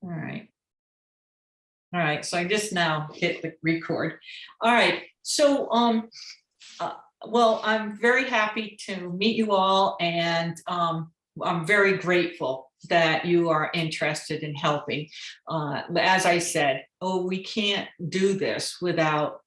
All right. All right, so I just now hit the record. All right, so well, I'm very happy to meet you all, and I'm very grateful that you are interested in helping. As I said, we can't do this without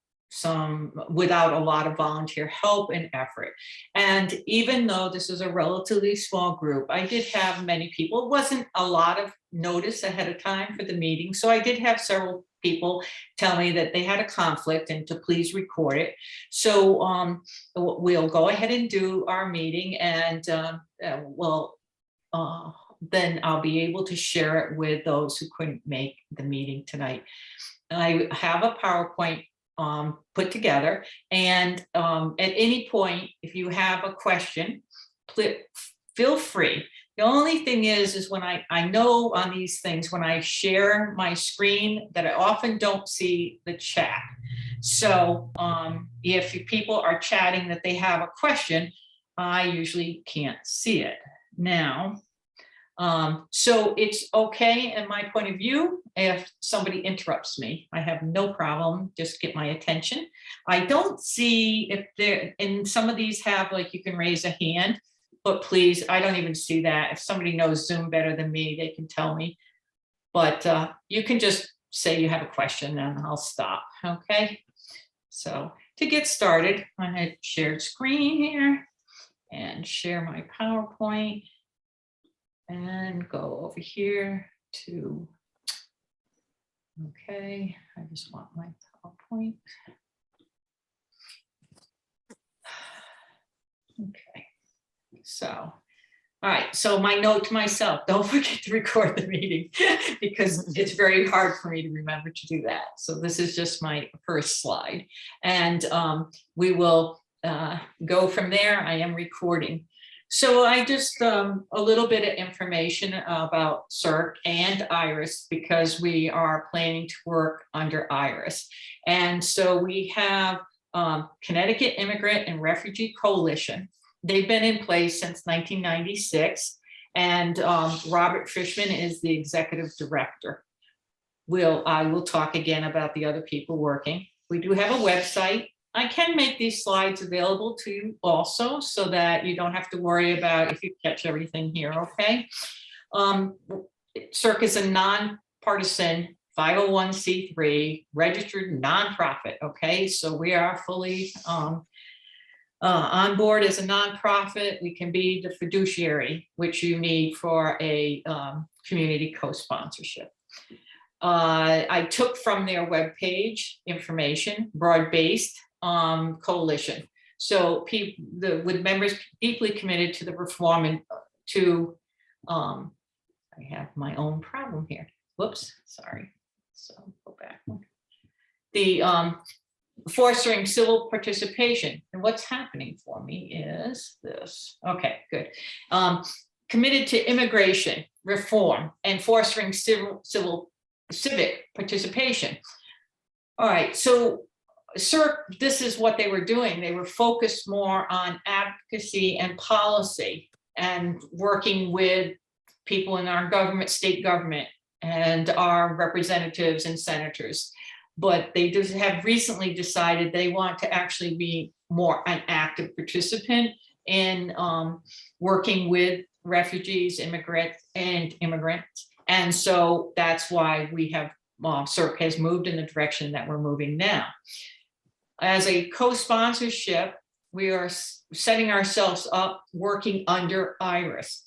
a lot of volunteer help and effort. And even though this is a relatively small group, I did have many people. It wasn't a lot of notice ahead of time for the meeting, so I did have several people tell me that they had a conflict and to please record it. So we'll go ahead and do our meeting, and then I'll be able to share it with those who couldn't make the meeting tonight. I have a PowerPoint put together, and at any point, if you have a question, feel free. The only thing is when I know on these things, when I share my screen, that I often don't see the chat. So if people are chatting that they have a question, I usually can't see it now. So it's okay in my point of view if somebody interrupts me. I have no problem, just get my attention. I don't see if there, and some of these have like you can raise a hand, but please, I don't even see that. If somebody knows Zoom better than me, they can tell me. But you can just say you have a question and I'll stop, okay? So to get started, I'm gonna share screen here and share my PowerPoint. And go over here to, okay, I just want my PowerPoint. Okay, so, all right, so my note to myself, don't forget to record the meeting because it's very hard for me to remember to do that. So this is just my first slide. And we will go from there. I am recording. So I just a little bit of information about CIRC and IRIS because we are planning to work under IRIS. And so we have Connecticut Immigrant and Refugee Coalition. They've been in place since 1996, and Robert Fishman is the executive director. I will talk again about the other people working. We do have a website. I can make these slides available to you also so that you don't have to worry about if you catch everything here, okay? CIRC is a nonpartisan 501c3 registered nonprofit, okay? So we are fully on board as a nonprofit. We can be the fiduciary, which you need for a community co-sponsorship. I took from their webpage information, broad-based coalition. So with members deeply committed to the reform and to, I have my own problem here. Whoops, sorry. So go back. The fostering civil participation. And what's happening for me is this. Okay, good. Committed to immigration reform and fostering civic participation. All right, so CIRC, this is what they were doing. They were focused more on advocacy and policy and working with people in our government, state government, and our representatives and senators. But they just have recently decided they want to actually be more an active participant in working with refugees, immigrants. And so that's why we have, CIRC has moved in the direction that we're moving now. As a co-sponsorship, we are setting ourselves up working under IRIS.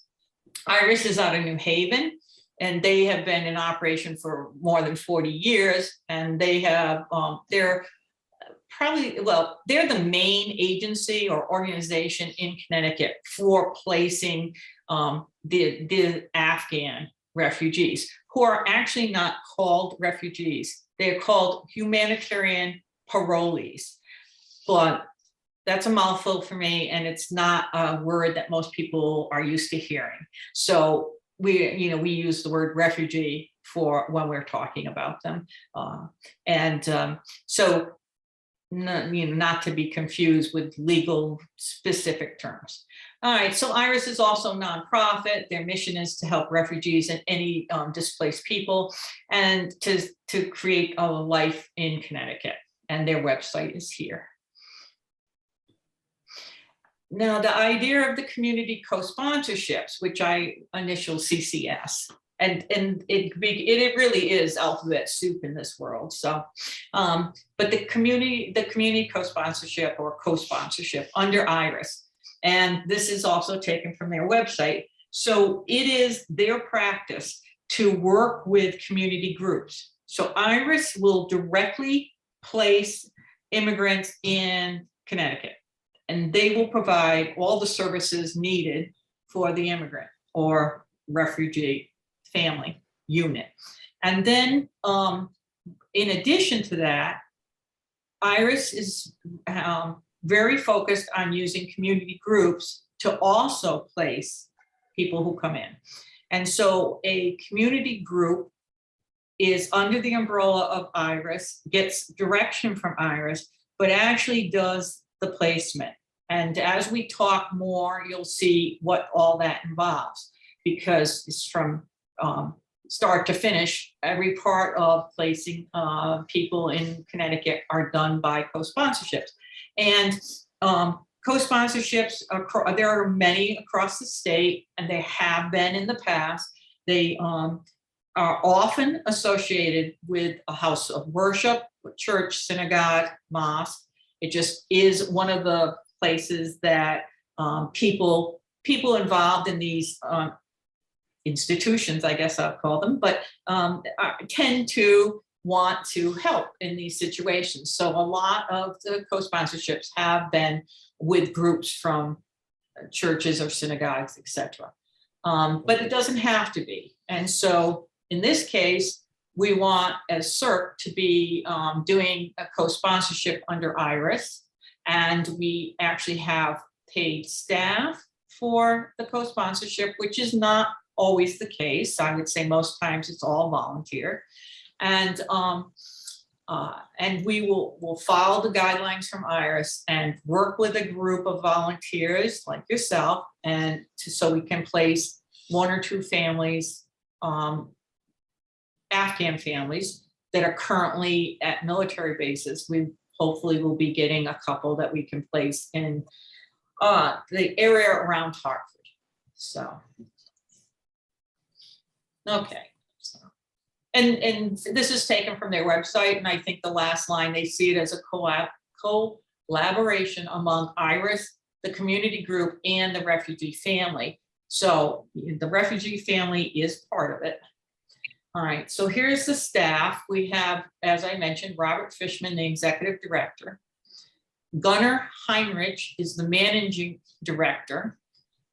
IRIS is out of New Haven, and they have been in operation for more than 40 years. And they have, they're the main agency or organization in Connecticut for placing the Afghan refugees, who are actually not called refugees. They're called humanitarian parolees. But that's a mouthful for me, and it's not a word that most people are used to hearing. So we use the word refugee for when we're talking about them. So not to be confused with legal specific terms. All right, so IRIS is also nonprofit. Their mission is to help refugees and any displaced people, and to create a life in Connecticut. And their website is here. Now, the idea of the community co-sponsorships, which I initial CCS, and it really is alphabet soup in this world. So, but the community co-sponsorship or co-sponsorship under IRIS, and this is also taken from their website. So it is their practice to work with community groups. So IRIS will directly place immigrants in Connecticut, and they will provide all the services needed for the immigrant or refugee family unit. And then in addition to that, IRIS is very focused on using community groups to also place people who come in. And so a community group is under the umbrella of IRIS, gets direction from IRIS, but actually does the placement. And as we talk more, you'll see what all that involves, because it's from start to finish. Every part of placing people in Connecticut are done by co-sponsorships. And co-sponsorships, there are many across the state, and they have been in the past. They are often associated with a house of worship, church, synagogue, mosque. It just is one of the places that people involved in these institutions, I guess I'll call them, but tend to want to help in these situations. So a lot of the co-sponsorships have been with groups from churches or synagogues, etc. But it doesn't have to be. And so in this case, we want, as CIRC, to be doing a co-sponsorship under IRIS, and we actually have paid staff for the co-sponsorship, which is not always the case. I would say most times it's all volunteer. And we will follow the guidelines from IRIS and work with a group of volunteers like yourself, and so we can place one or two families, Afghan families that are currently at military bases. We hopefully will be getting a couple that we can place in the area around Hartford. So, okay. So, and this is taken from their website, and I think the last line, they see it as a collaboration among IRIS, the community group, and the refugee family. So the refugee family is part of it. All right, so here's the staff. We have, as I mentioned, Robert Fishman, the executive director. Gunnar Heinrich is the managing director,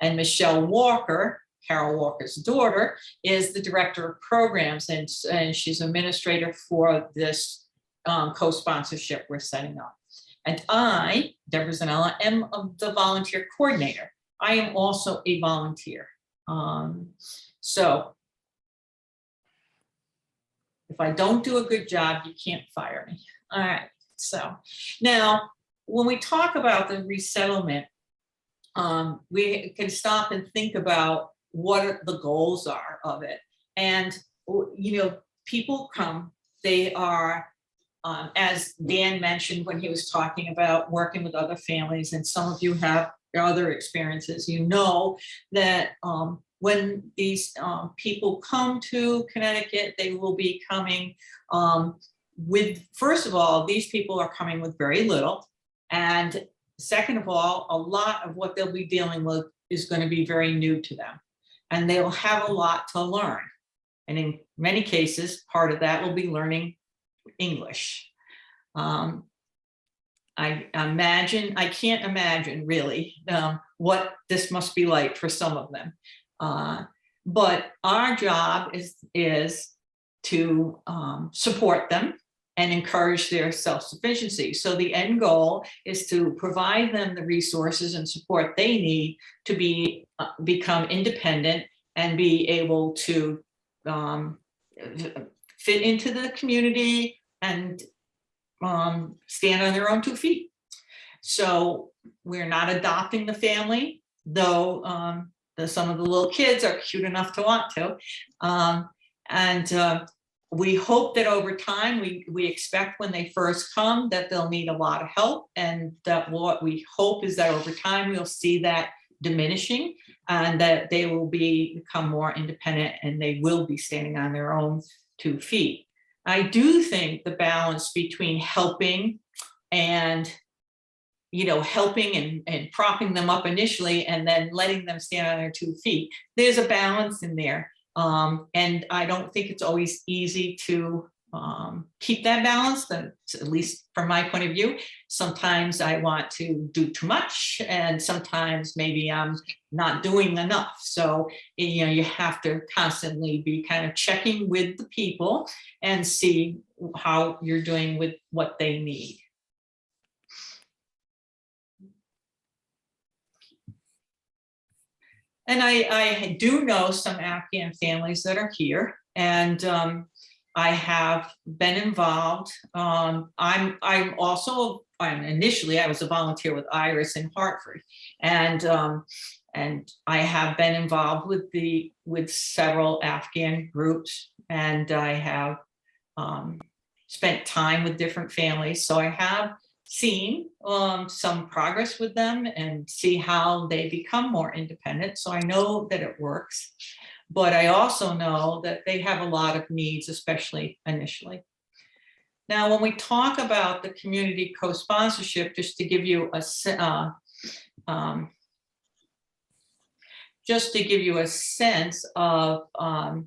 and Michelle Walker, Carol Walker's daughter, is the director of programs, and she's administrator for this co-sponsorship we're setting up. And I, Deborah Zanella, am the volunteer coordinator. I am also a volunteer. So if I don't do a good job, you can't fire me. All right, so now when we talk about the resettlement, we can stop and think about what the goals are of it. And, you know, people come, they are, as Dan mentioned when he was talking about working with other families, and some of you have other experiences, you know that when these people come to Connecticut, they will be coming with, first of all, these people are coming with very little. And second of all, a lot of what they'll be dealing with is going to be very new to them. And they'll have a lot to learn. And in many cases, part of that will be learning English. I can't imagine really what this must be like for some of them. But our job is to support them and encourage their self-sufficiency. So the end goal is to provide them the resources and support they need to become independent and be able to fit into the community and stand on their own 2 feet. So we're not adopting the family, though some of the little kids are cute enough to want to. We hope that over time, we expect when they first come that they'll need a lot of help, and that what we hope is that over time we'll see that diminishing, and that they will become more independent, and they will be standing on their own 2 feet. I do think the balance between helping and helping and propping them up initially and then letting them stand on their 2 feet, there's a balance in there. And I don't think it's always easy to keep that balance, at least from my point of view. Sometimes I want to do too much, and sometimes maybe I'm not doing enough. So, you have to constantly be kind of checking with the people and see how you're doing with what they need. And I do know some Afghan families that are here, and I have been involved. Initially I was a volunteer with IRIS in Hartford, and I have been involved with several Afghan groups, and I have spent time with different families. So I have seen some progress with them and see how they become more independent. So I know that it works, but I also know that they have a lot of needs, especially initially. Now, when we talk about the community co-sponsorship, just to give you a sense of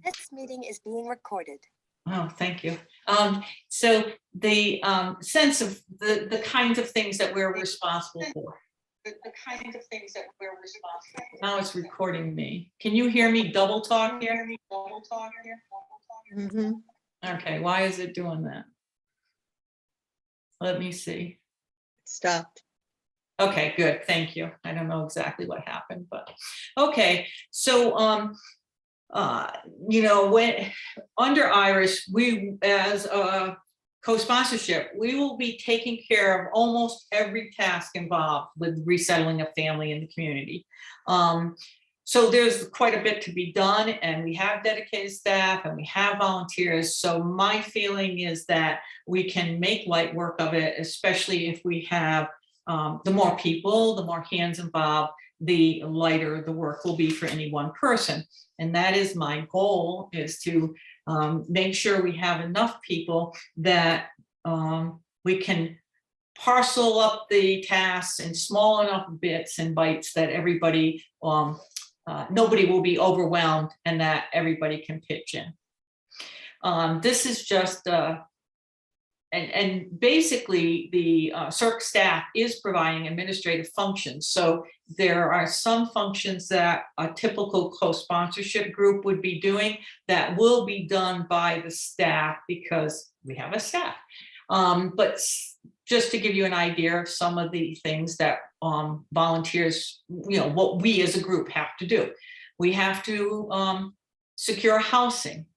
this meeting is being recorded. Oh, thank you. So the sense of the kinds of things that we're responsible for. Now it's recording me. Can you hear me double talk here? Mm-hmm. Okay, why is it doing that? Let me see. Stopped. Okay, good, thank you. I don't know exactly what happened, but okay. So when under IRIS, we as a co-sponsorship, we will be taking care of almost every task involved with resettling a family in the community. So there's quite a bit to be done, and we have dedicated staff and we have volunteers. So my feeling is that we can make light work of it, especially if we have the more people, the more hands involved, the lighter the work will be for any one person. And that is my goal, is to make sure we have enough people that we can parcel up the tasks in small enough bits and bites that everybody, nobody will be overwhelmed, and that everybody can pitch in. This is just, and basically the CIRC staff is providing administrative functions. So there are some functions that a typical co-sponsorship group would be doing that will be done by the staff because we have a staff. But just to give you an idea of some of the things that volunteers, what we as a group have to do. We have to secure housing.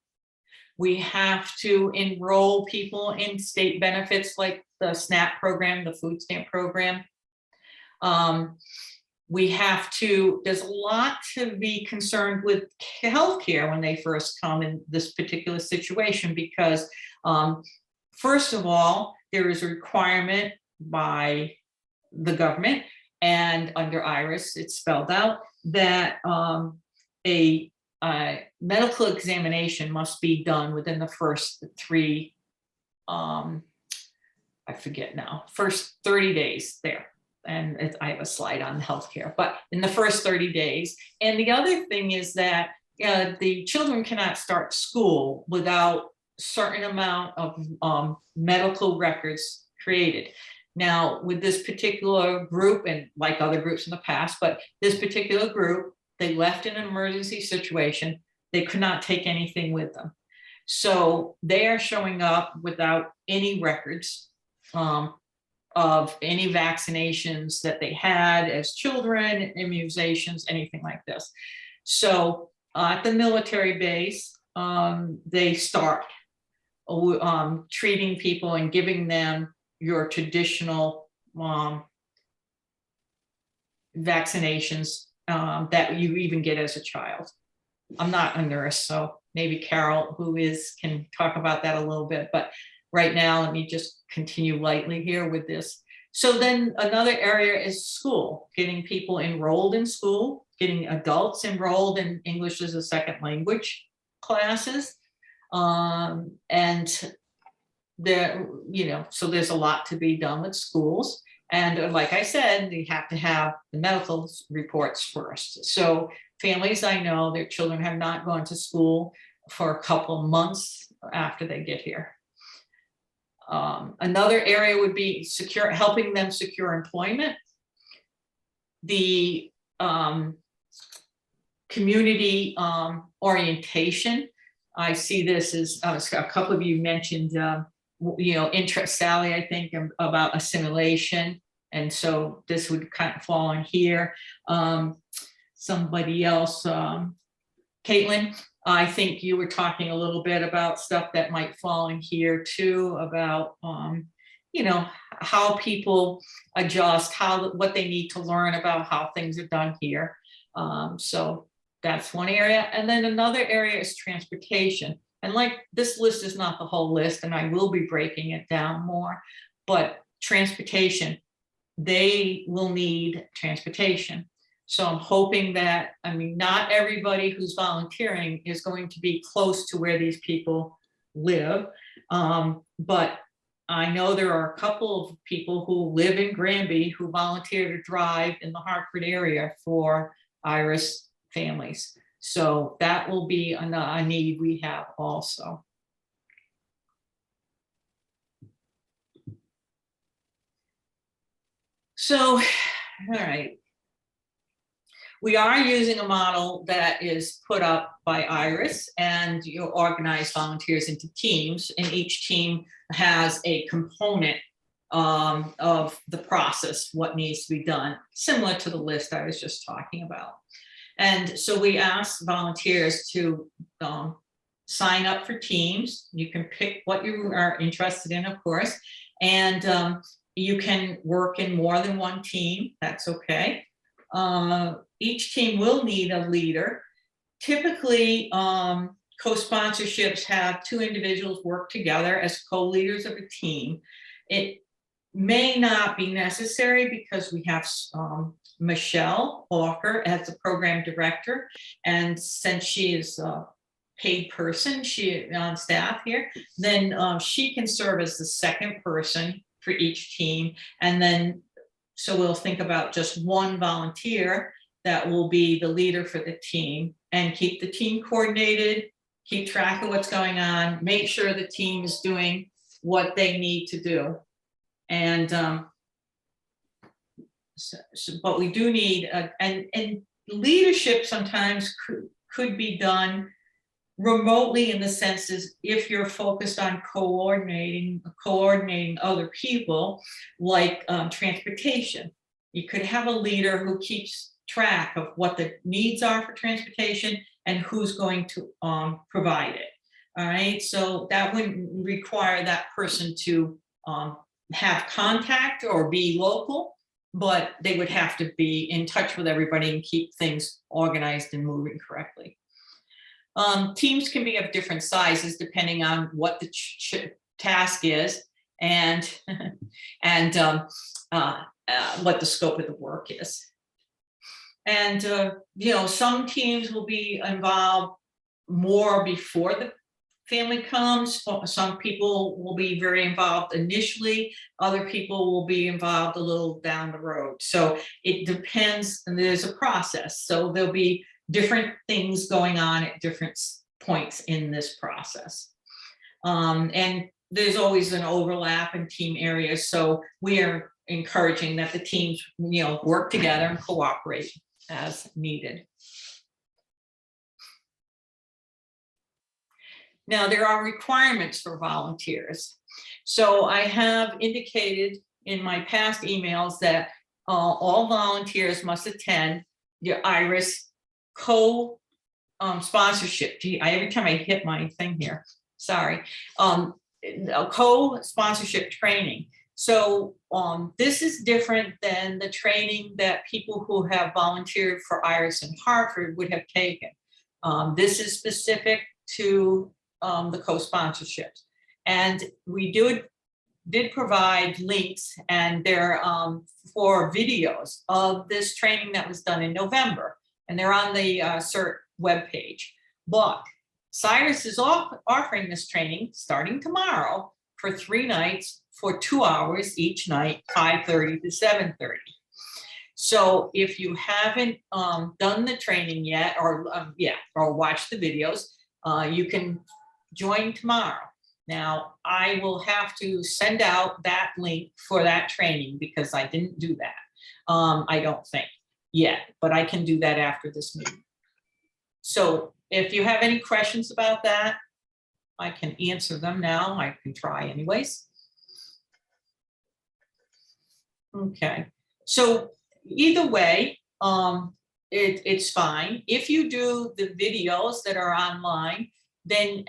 We have to enroll people in state benefits like the SNAP program, the food stamp program. We have to, there's a lot to be concerned with healthcare when they first come in this particular situation, because first of all, there is a requirement by the government, and under IRIS, it's spelled out that a medical examination must be done within the first 3, I forget now, first 30 days there. And I have a slide on healthcare, but in the first 30 days. And the other thing is that the children cannot start school without a certain amount of medical records created. Now, with this particular group, and like other groups in the past, but this particular group, they left in an emergency situation. They could not take anything with them. So they are showing up without any records of any vaccinations that they had as children, immunizations, anything like this. So at the military base, they start treating people and giving them your traditional vaccinations that you even get as a child. I'm not a nurse, so maybe Carol, who is, can talk about that a little bit, but right now, let me just continue lightly here with this. So then another area is school, getting people enrolled in school, getting adults enrolled in English as a second language classes. And there, so there's a lot to be done with schools. And like I said, you have to have the medical reports first. So families I know, their children have not gone to school for a couple of months after they get here. Another area would be helping them secure employment. The community orientation. I see this as a couple of you mentioned, interest, Sally, I think, about assimilation. And so this would kind of fall in here. Somebody else, Caitlin, I think you were talking a little bit about stuff that might fall in here too, about, how people adjust, what they need to learn about how things are done here. So that's one area. And then another area is transportation. And like this list is not the whole list, and I will be breaking it down more, but transportation, they will need transportation. So I'm hoping that, not everybody who's volunteering is going to be close to where these people live. But I know there are a couple of people who live in Granby who volunteer to drive in the Hartford area for IRIS families. So that will be a need we have also. So, all right. We are using a model that is put up by IRIS, and you organize volunteers into teams, and each team has a component of the process, what needs to be done, similar to the list I was just talking about. And so we ask volunteers to sign up for teams. You can pick what you are interested in, of course, and you can work in more than one team. That's okay. Each team will need a leader. Typically, co-sponsorships have two individuals work together as co-leaders of a team. It may not be necessary because we have Michelle Walker as the program director, and since she is a paid person, she on staff here, then she can serve as the second person for each team. And then so we'll think about just one volunteer that will be the leader for the team, and keep the team coordinated, keep track of what's going on, make sure the team is doing what they need to do. And but we do need, and leadership sometimes could be done remotely, in the sense is if you're focused on coordinating other people, like transportation. You could have a leader who keeps track of what the needs are for transportation and who's going to provide it. All right, so that wouldn't require that person to have contact or be local, but they would have to be in touch with everybody and keep things organized and moving correctly. Teams can be of different sizes depending on what the task is and what the scope of the work is. And some teams will be involved more before the family comes. Some people will be very involved initially. Other people will be involved a little down the road. So it depends, and there's a process. So there'll be different things going on at different points in this process. And there's always an overlap in team areas. So we are encouraging that the teams, work together and cooperate as needed. Now, there are requirements for volunteers. So I have indicated in my past emails that all volunteers must attend your IRIS co-sponsorship. Every time I hit my thing here, sorry. Co-sponsorship training. So this is different than the training that people who have volunteered for Iris and Hartford would have taken. This is specific to the co-sponsorships. And we did provide links, and they're for videos of this training that was done in November. And they're on the CIRC webpage. But CIRC is offering this training starting tomorrow for 3 nights for 2 hours each night, 5:30 to 7:30. So if you haven't done the training yet, or watched the videos, you can join tomorrow. Now, I will have to send out that link for that training because I didn't do that. I don't think yet, but I can do that after this meeting. So if you have any questions about that, I can answer them now. I can try anyways. Okay, so either way, it's fine. If you do the videos that are online, then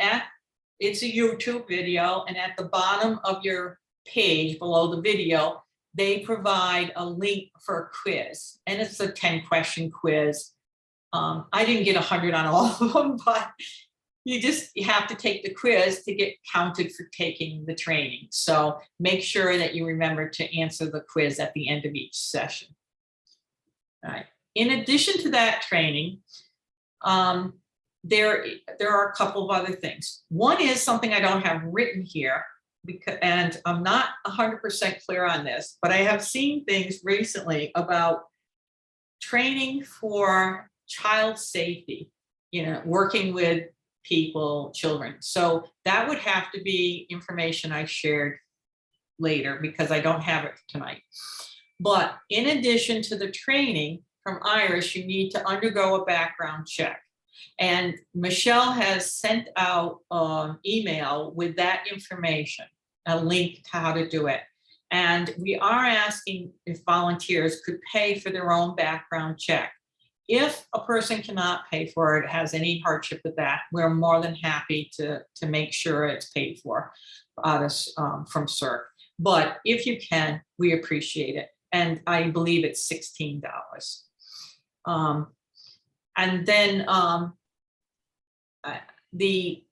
it's a YouTube video, and at the bottom of your page below the video, they provide a link for a quiz, and it's a 10-question quiz. I didn't get 100 on all of them, but you have to take the quiz to get counted for taking the training. So make sure that you remember to answer the quiz at the end of each session. All right. In addition to that training, there are a couple of other things. One is something I don't have written here, and I'm not 100% clear on this, but I have seen things recently about training for child safety, working with people, children. So that would have to be information I shared later because I don't have it tonight. But in addition to the training from Iris, you need to undergo a background check. And Michelle has sent out an email with that information, a link to how to do it. And we are asking if volunteers could pay for their own background check. If a person cannot pay for it, has any hardship with that, we're more than happy to make sure it's paid for from CIRC. But if you can, we appreciate it. And I believe it's $16. And then the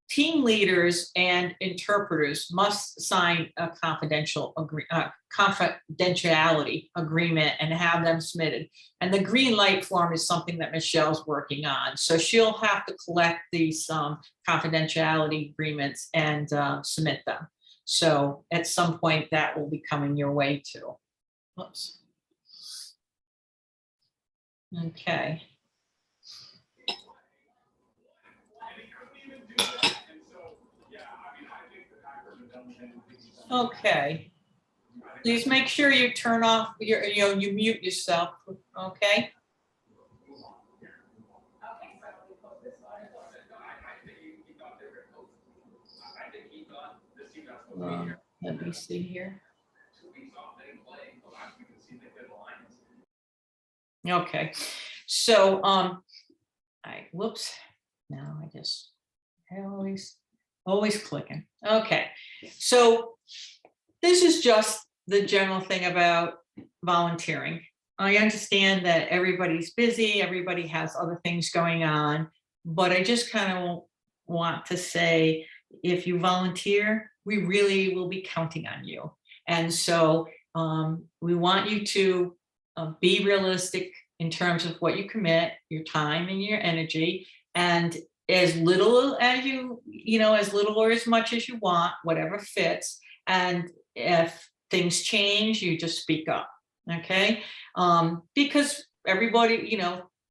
team leaders and interpreters must sign a confidentiality agreement and have them submitted. And the green light form is something that Michelle's working on. So she'll have to collect these confidentiality agreements and submit them. So at some point that will be coming your way too. Oops. Okay. Okay. Please make sure you turn off your, you mute yourself. Okay. Let me see here. Okay. So, whoops. Now I always clicking. Okay. So this is just the general thing about volunteering. I understand that everybody's busy, everybody has other things going on, but I just kind of want to say, if you volunteer, we really will be counting on you. And so we want you to be realistic in terms of what you commit, your time and your energy, and as little as as little or as much as you want, whatever fits. And if things change, you just speak up, okay? Because everybody,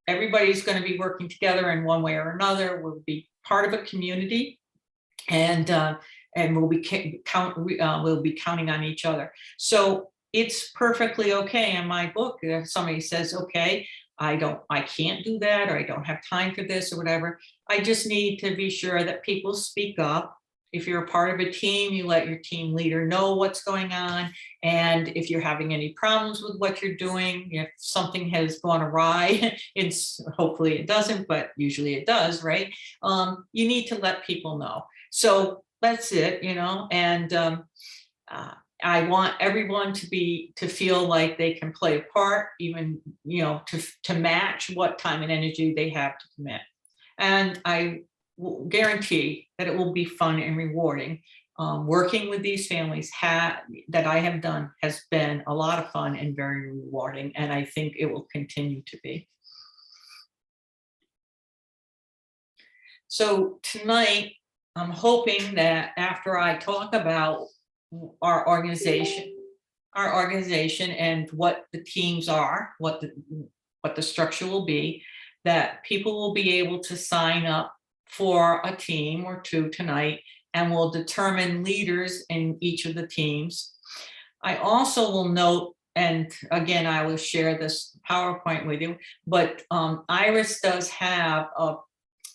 everybody's going to be working together in one way or another. We'll be part of a community, and we'll be counting on each other. So it's perfectly okay in my book if somebody says, okay, I can't do that, or I don't have time for this, or whatever. I just need to be sure that people speak up. If you're a part of a team, you let your team leader know what's going on. And if you're having any problems with what you're doing, if something has gone awry, hopefully it doesn't, but usually it does, right? You need to let people know. So that's it, and I want everyone to feel like they can play a part, even, to match what time and energy they have to commit. And I will guarantee that it will be fun and rewarding. Working with these families that I have done has been a lot of fun and very rewarding, and I think it will continue to be. So tonight, I'm hoping that after I talk about our organization and what the teams are, what the structure will be, that people will be able to sign up for a team or two tonight, and we'll determine leaders in each of the teams. I also will note, and again, I will share this PowerPoint with you, but IRIS does have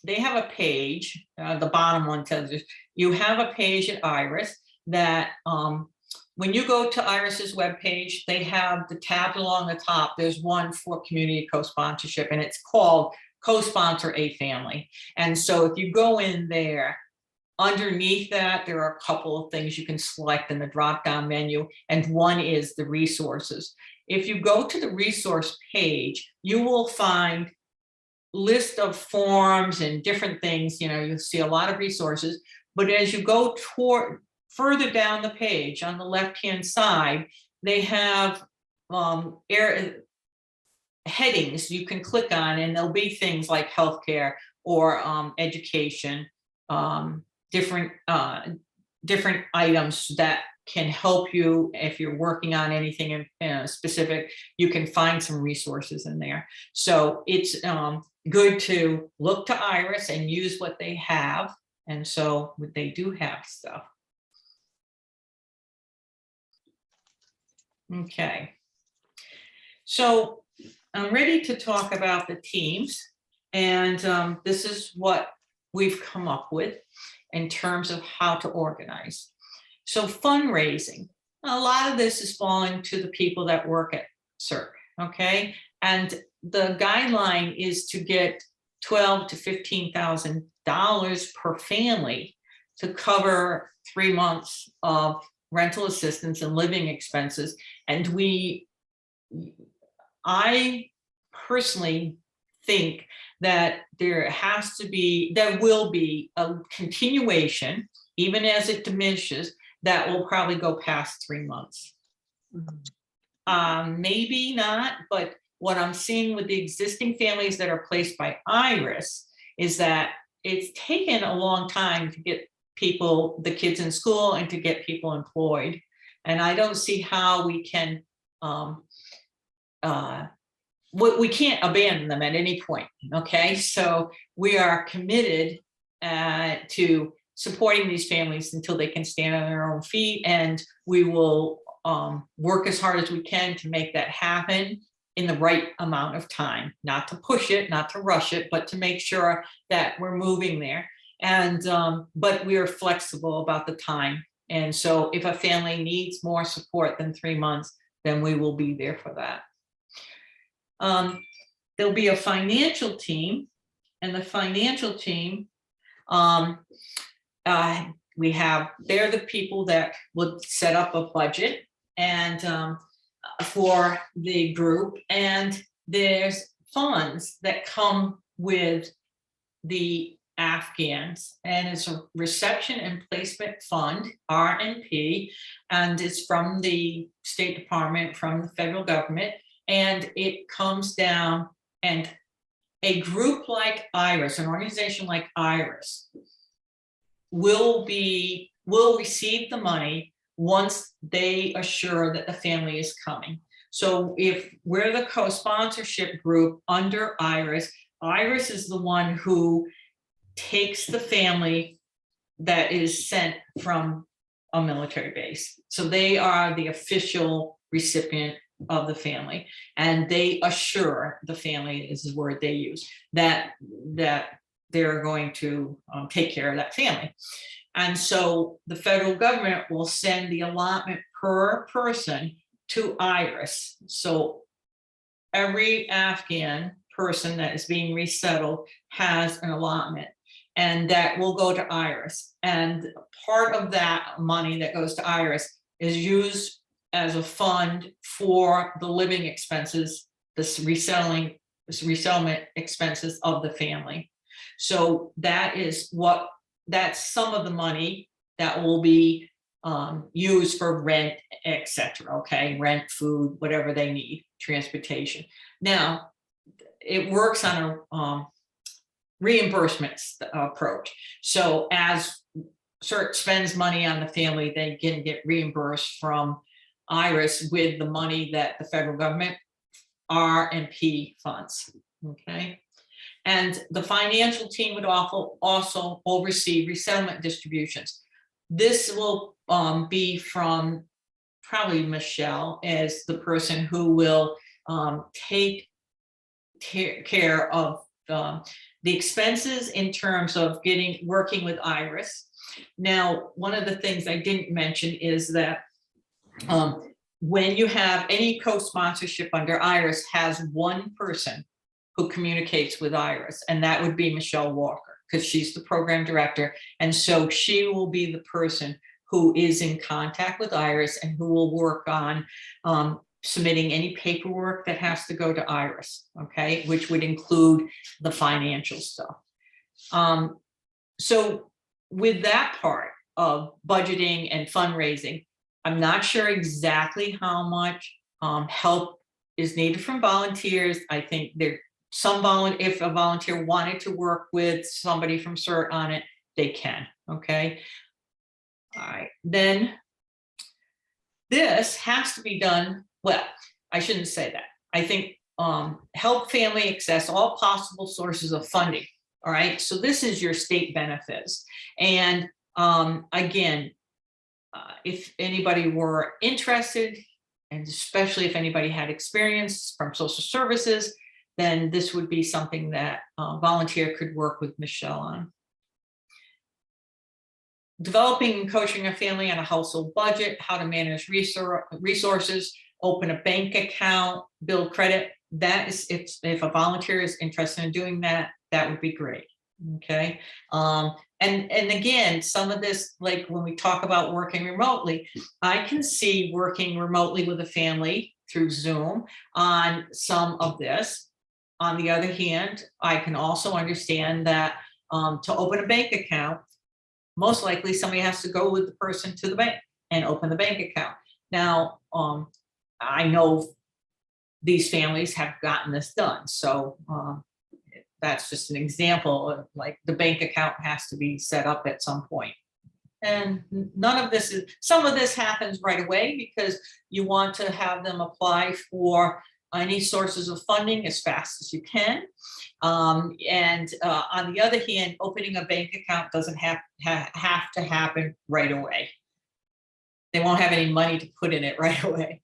they have a page, the bottom one tells you have a page at IRIS that when you go to IRIS's webpage, they have the tab along the top. There's one for community co-sponsorship, and it's called Co-Sponsor a Family. And so if you go in there, underneath that, there are a couple of things you can select in the drop-down menu, and one is the resources. If you go to the resource page, you will find list of forms and different things. You'll see a lot of resources, but as you go further down the page on the left-hand side, they have headings you can click on, and there'll be things like healthcare or education, different items that can help you if you're working on anything in specific. You can find some resources in there. So it's good to look to IRIS and use what they have. And so they do have stuff. Okay. So I'm ready to talk about the teams. And this is what we've come up with in terms of how to organize. So fundraising, a lot of this is falling to the people that work at CIRC, okay? And the guideline is to get $12,000 to $15,000 per family to cover 3 months of rental assistance and living expenses. And I personally think that there will be a continuation, even as it diminishes, that will probably go past 3 months. Maybe not, but what I'm seeing with the existing families that are placed by IRIS is that it's taken a long time to get the kids in school and to get people employed. And I don't see how we can, we can't abandon them at any point, okay? So we are committed to supporting these families until they can stand on their own feet, and we will work as hard as we can to make that happen in the right amount of time, not to push it, not to rush it, but to make sure that we're moving there. And but we are flexible about the time. And so if a family needs more support than 3 months, then we will be there for that. There'll be a financial team, and the financial team, they're the people that would set up a budget and for the group, and there's funds that come with the Afghans, and it's a reception and placement fund, RNP, and it's from the State Department, from the federal government, and it comes down, and a group like IRIS, an organization like IRIS, will receive the money once they assure that the family is coming. So if we're the co-sponsorship group under IRIS, IRIS is the one who takes the family that is sent from a military base. So they are the official recipient of the family, and they assure the family, is the word they use, that they're going to take care of that family. And so the federal government will send the allotment per person to IRIS. So every Afghan person that is being resettled has an allotment, and that will go to IRIS. And part of that money that goes to IRIS is used as a fund for the living expenses, this resettlement expenses of the family. So that's some of the money that will be used for rent, etc. Okay, rent, food, whatever they need, transportation. Now, it works on a reimbursement approach. So as CIRC spends money on the family, they can get reimbursed from IRS with the money that the federal government R&P funds. Okay, and the financial team would also oversee resettlement distributions. This will be from probably Michelle as the person who will take care of the expenses in terms of working with IRS. Now, one of the things I didn't mention is that when you have any co-sponsorship under IRS has one person who communicates with IRS, and that would be Michelle Walker, because she's the program director. And so she will be the person who is in contact with IRS and who will work on submitting any paperwork that has to go to IRS, okay, which would include the financial stuff. So with that part of budgeting and fundraising, I'm not sure exactly how much help is needed from volunteers. I think if a volunteer wanted to work with somebody from CIRC on it, they can, okay? All right, then this has to be done, well, I shouldn't say that. I think help family access all possible sources of funding, all right? So this is your state benefits. And again, if anybody were interested, and especially if anybody had experience from social services, then this would be something that a volunteer could work with Michelle on. Developing and coaching a family on a household budget, how to manage resources, open a bank account, build credit. That is, if a volunteer is interested in doing that, that would be great. Okay. And again, some of this, like when we talk about working remotely, I can see working remotely with a family through Zoom on some of this. On the other hand, I can also understand that to open a bank account, most likely somebody has to go with the person to the bank and open the bank account. Now, I know these families have gotten this done. So that's just an example of, like, the bank account has to be set up at some point. And none of this some of this happens right away because you want to have them apply for any sources of funding as fast as you can. On the other hand, opening a bank account doesn't have to happen right away. They won't have any money to put in it right away.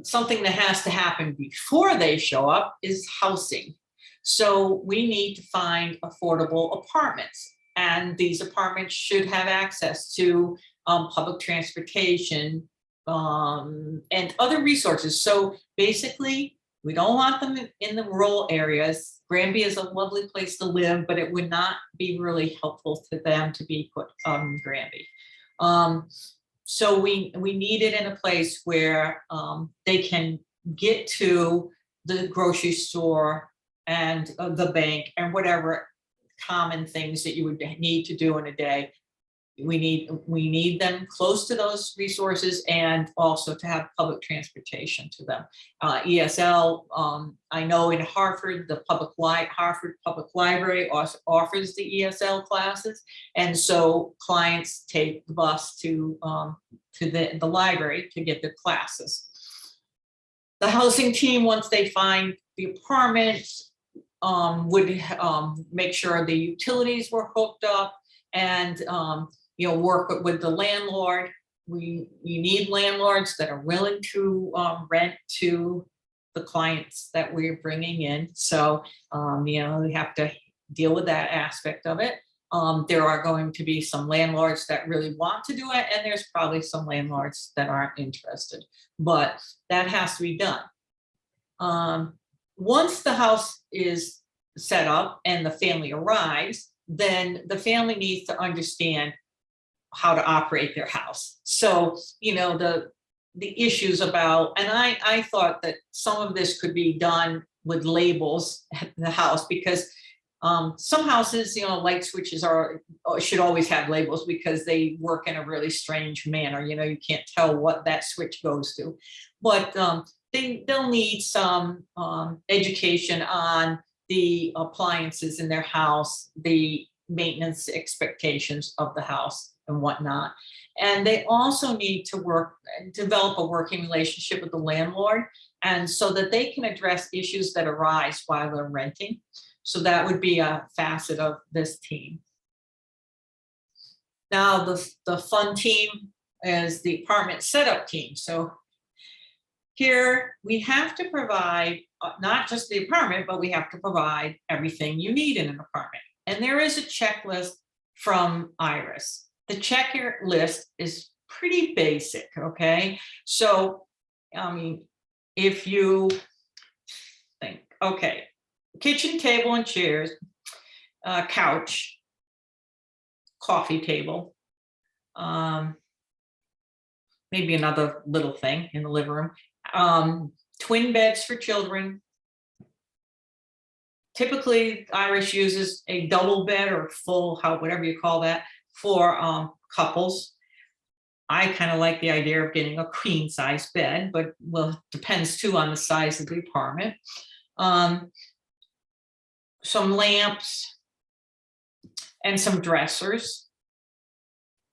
Something that has to happen before they show up is housing. So we need to find affordable apartments, and these apartments should have access to public transportation and other resources. So basically, we don't want them in the rural areas. Granby is a lovely place to live, but it would not be really helpful to them to be put in Granby. So we need it in a place where they can get to the grocery store and the bank and whatever common things that you would need to do in a day. We need them close to those resources, and also to have public transportation to them. ESL, I know in Hartford, the Hartford Public Library also offers the ESL classes, and so clients take the bus to the library to get their classes. The housing team, once they find the apartment, would make sure the utilities were hooked up, and work with the landlord. You need landlords that are willing to rent to the clients that we're bringing in. So, we have to deal with that aspect of it. There are going to be some landlords that really want to do it, and there's probably some landlords that aren't interested, but that has to be done. Once the house is set up and the family arrives, then the family needs to understand how to operate their house. So, you know, the issues about, and I thought that some of this could be done with labels at the house, because some houses, you know, light switches should always have labels because they work in a really strange manner. You know, you can't tell what that switch goes to, but they'll need some education on the appliances in their house, the maintenance expectations of the house and whatnot. And they also need to develop a working relationship with the landlord, and so that they can address issues that arise while they're renting. So that would be a facet of this team. Now, the fun team is the apartment setup team. So here we have to provide not just the apartment, but we have to provide everything you need in an apartment. And there is a checklist from IRIS. The checklist is pretty basic, okay? So, I mean, if you think, okay, kitchen table and chairs, couch, coffee table, maybe another little thing in the living room, twin beds for children. Typically, Irish uses a double bed or full, whatever you call that, for couples. I kind of like the idea of getting a queen size bed, but well, depends too on the size of the apartment. Some lamps and some dressers.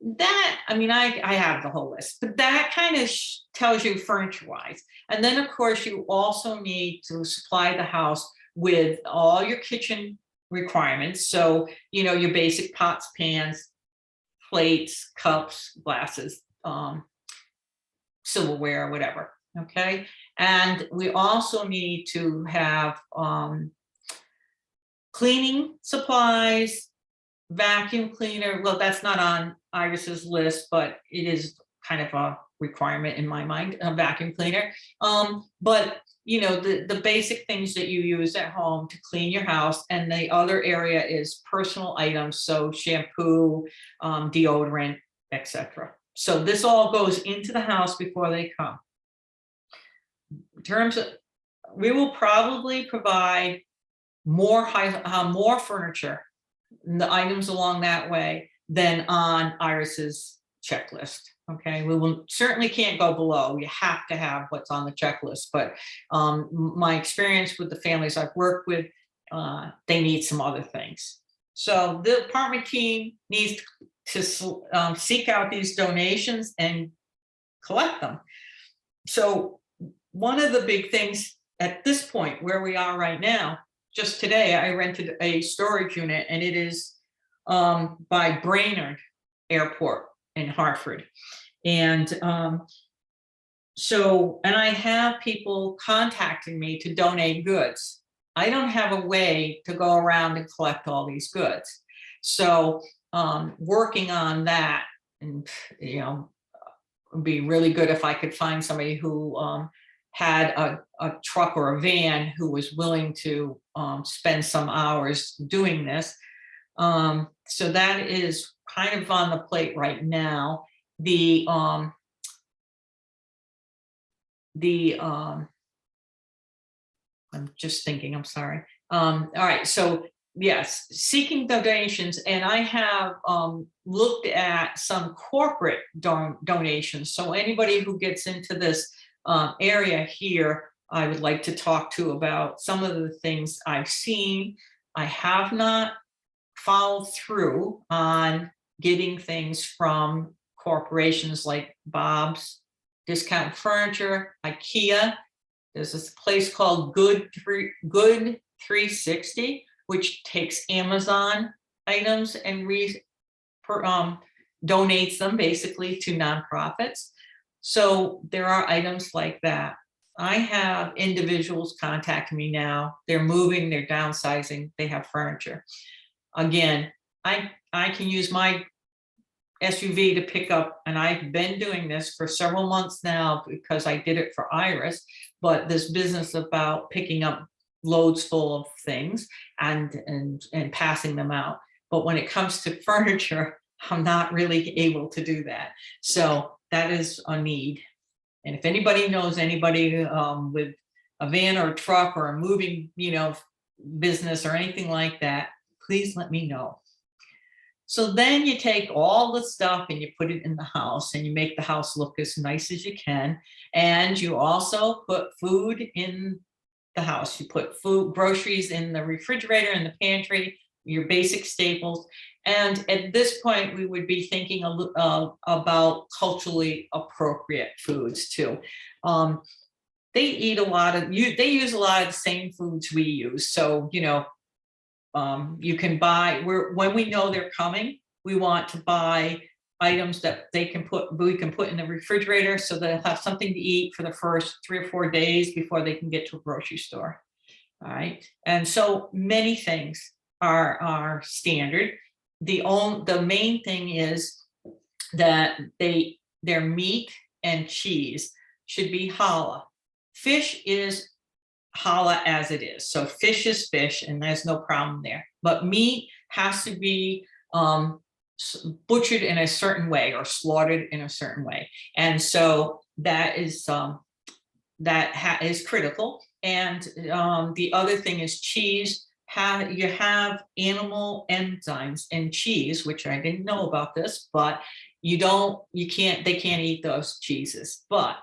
That, I mean, I have the whole list, but that kind of tells you furniture wise. And then of course you also need to supply the house with all your kitchen requirements. So, you know, your basic pots, pans, plates, cups, glasses, silverware, whatever, okay? And we also need to have cleaning supplies, vacuum cleaner. Well, that's not on Iris's list, but it is kind of a requirement in my mind, a vacuum cleaner. But you know, the basic things that you use at home to clean your house. And the other area is personal items, so shampoo, deodorant, etc. So this all goes into the house before they come. In terms of, we will probably provide more furniture, the items along that way, than on Iris's checklist. Okay, we will certainly can't go below. You have to have what's on the checklist. But my experience with the families I've worked with, they need some other things. So the apartment team needs to seek out these donations and collect them. So one of the big things at this point where we are right now, just today, I rented a storage unit, and it is by Brainerd Airport in Hartford. And so I have people contacting me to donate goods. I don't have a way to go around and collect all these goods. So working on that, and you know, it would be really good if I could find somebody who had a truck or a van who was willing to spend some hours doing this. So that is kind of on the plate right now. I'm just thinking, I'm sorry. All right, so yes, seeking donations, and I have looked at some corporate donations. So anybody who gets into this area here, I would like to talk to about some of the things I've seen. I have not followed through on getting things from corporations like Bob's Discount Furniture, IKEA. There's this place called Good 360, which takes Amazon items and donates them basically to nonprofits. So there are items like that. I have individuals contacting me now. They're moving, they're downsizing, they have furniture. Again, I can use my SUV to pick up, and I've been doing this for several months now because I did it for Iris, but this business about picking up loads full of things and passing them out. But when it comes to furniture, I'm not really able to do that. So that is a need. And if anybody knows anybody with a van or a truck or a moving, business or anything like that, please let me know. So then you take all the stuff and you put it in the house and you make the house look as nice as you can. And you also put food in the house. You put food, groceries in the refrigerator and the pantry, your basic staples. And at this point, we would be thinking about culturally appropriate foods too. They eat a lot of, they use a lot of the same foods we use. So, you can buy, when we know they're coming, we want to buy items that we can put in the refrigerator so they'll have something to eat for the first 3 or 4 days before they can get to a grocery store. All right. And so many things are standard. The main thing is that their meat and cheese should be halal. Fish is halal as it is. So fish is fish and there's no problem there. But meat has to be butchered in a certain way or slaughtered in a certain way. And so that is critical. And the other thing is cheese. You have animal enzymes in cheese, which I didn't know about this, but they can't eat those cheeses. But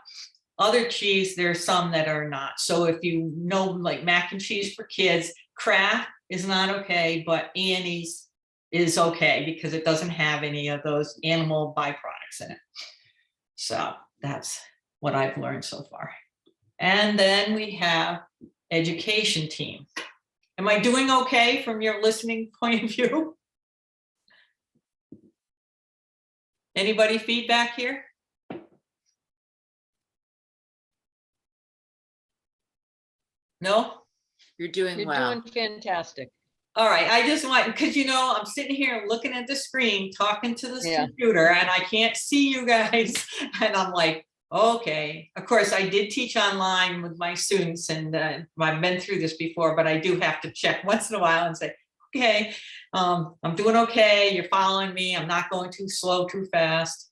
other cheese, there's some that are not. So if you know, like mac and cheese for kids, Kraft is not okay, but Annie's is okay because it doesn't have any of those animal byproducts in it. So that's what I've learned so far. And then we have education team. Am I doing okay from your listening point of view? Anybody feedback here? No? You're doing well. You're doing fantastic. All right, I just want, because I'm sitting here looking at the screen, talking to this computer, and I can't see you guys. And I'm like, okay. Of course, I did teach online with my students, and I've been through this before, but I do have to check once in a while and say, okay, I'm doing okay. You're following me. I'm not going too slow, too fast.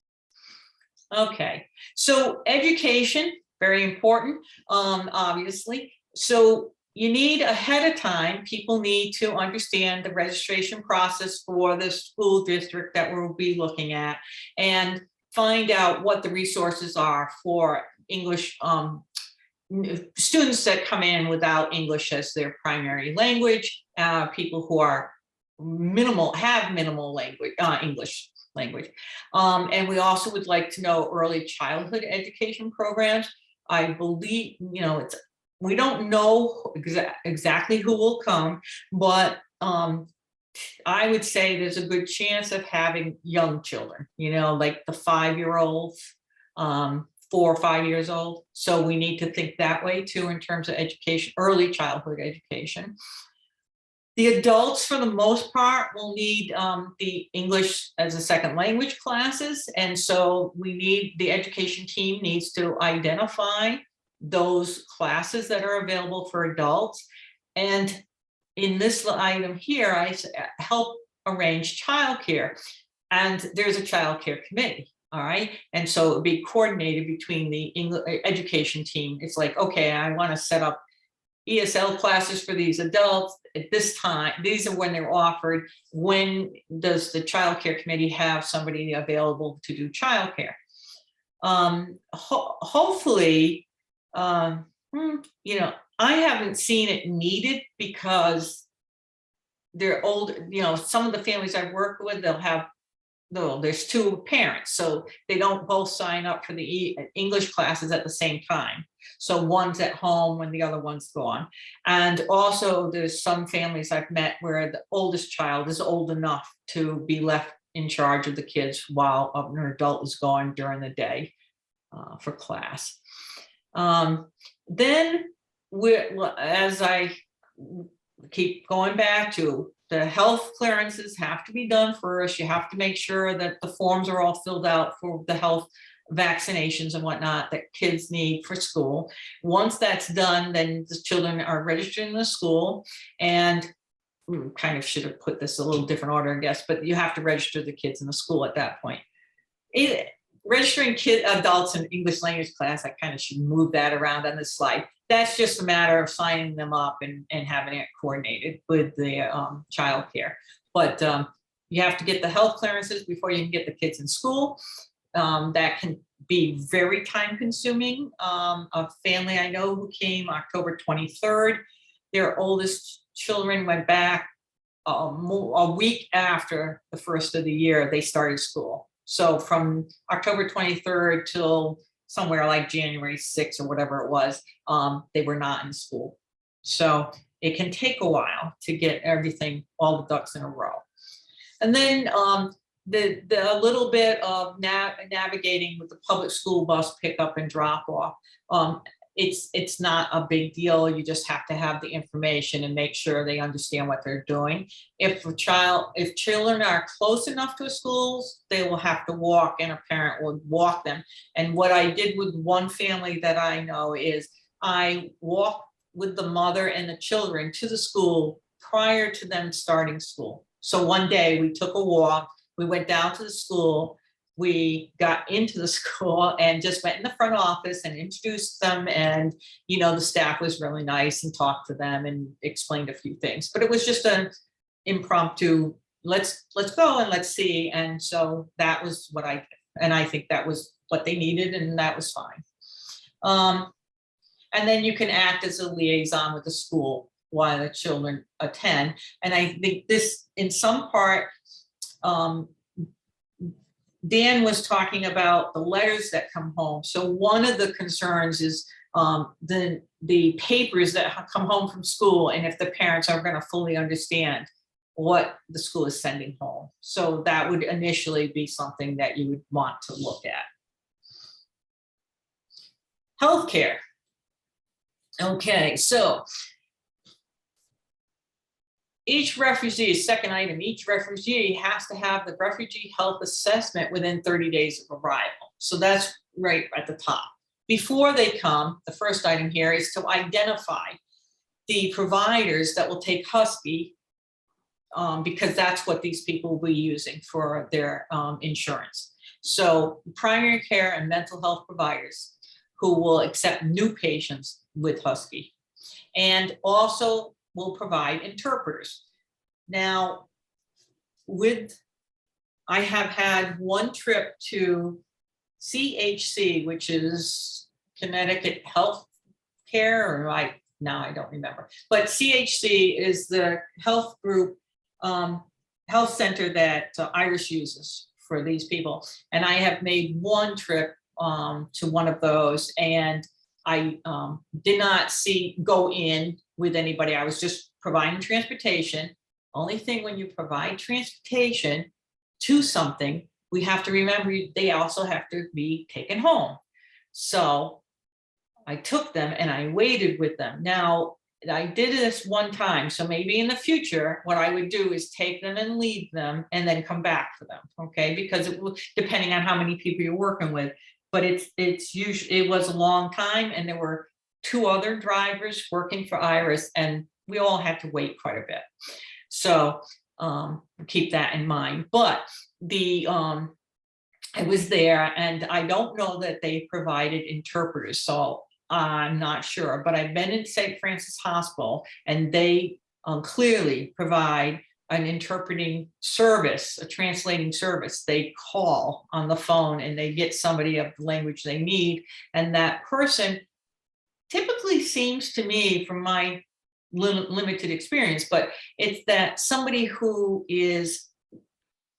Okay, so education, very important, obviously. So you need ahead of time, people need to understand the registration process for the school district that we'll be looking at and find out what the resources are for English students that come in without English as their primary language, people who are have minimal language, English language. And we also would like to know early childhood education programs. I believe, we don't know exactly who will come, but I would say there's a good chance of having young children, like the 5-year-olds, 4 or 5 years old. So we need to think that way too in terms of education, early childhood education. The adults, for the most part, will need the English as a second language classes. And so the education team needs to identify those classes that are available for adults. And in this item here, I help arrange childcare. And there's a childcare committee. All right. And so it would be coordinated between the English education team. It's like, okay, I want to set up ESL classes for these adults at this time. These are when they're offered. When does the child care committee have somebody available to do childcare? Hopefully, I haven't seen it needed because they're old. Some of the families I've worked with, there's 2 parents, so they don't both sign up for the English classes at the same time. So one's at home when the other one's gone. And also there's some families I've met where the oldest child is old enough to be left in charge of the kids while an adult is gone during the day for class. Then as I keep going back to, the health clearances have to be done first. You have to make sure that the forms are all filled out for the health vaccinations and whatnot that kids need for school. Once that's done, then the children are registered in the school, and kind of should have put this a little different order, I guess, but you have to register the kids in the school at that point. Registering adults in English language class, I kind of should move that around on this slide. That's just a matter of signing them up and having it coordinated with the child care. But you have to get the health clearances before you can get the kids in school. That can be very time consuming. A family I know who came October 23rd, their oldest children went back a week after the first of the year they started school. So from October 23rd till somewhere like January 6th or whatever it was, they were not in school. So it can take a while to get everything, all the ducks in a row. And then the little bit of navigating with the public school bus pickup and drop off. It's not a big deal. You just have to have the information and make sure they understand what they're doing. If children are close enough to schools, they will have to walk and a parent will walk them. And what I did with one family that I know is I walked with the mother and the children to the school prior to them starting school. So one day we took a walk, we went down to the school, we got into the school and just went in the front office and introduced them. And, the staff was really nice and talked to them and explained a few things, but it was just an impromptu, let's go and let's see. And so that was what I think that was what they needed, and that was fine. And then you can act as a liaison with the school while the children attend. And I think this, in some part, Dan was talking about the letters that come home. So one of the concerns is the papers that come home from school, and if the parents are going to fully understand what the school is sending home. So that would initially be something that you would want to look at. Healthcare. Okay, so each refugee, second item, each refugee has to have the refugee health assessment within 30 days of arrival. So that's right at the top. Before they come, the first item here is to identify the providers that will take Husky, because that's what these people will be using for their insurance. So primary care and mental health providers who will accept new patients with Husky, and also will provide interpreters. Now, I have had one trip to CHC, which is Connecticut Health Care, or I don't remember, but CHC is the health group, health center that Irish uses for these people. And I have made one trip to one of those, and I did not go in with anybody. I was just providing transportation. Only thing, when you provide transportation to something, we have to remember they also have to be taken home. So I took them and I waited with them. Now, I did this one time, so maybe in the future, what I would do is take them and leave them and then come back for them, okay? Because it will, depending on how many people you're working with, but it's usually, it was a long time, and there were 2 other drivers working for Iris, and we all had to wait quite a bit. So keep that in mind. But I was there, and I don't know that they provided interpreters, so I'm not sure. But I've been in St. Francis Hospital, and they clearly provide an interpreting service, a translating service. They call on the phone and they get somebody of the language they need. And that person typically seems to me, from my limited experience, but it's that somebody who is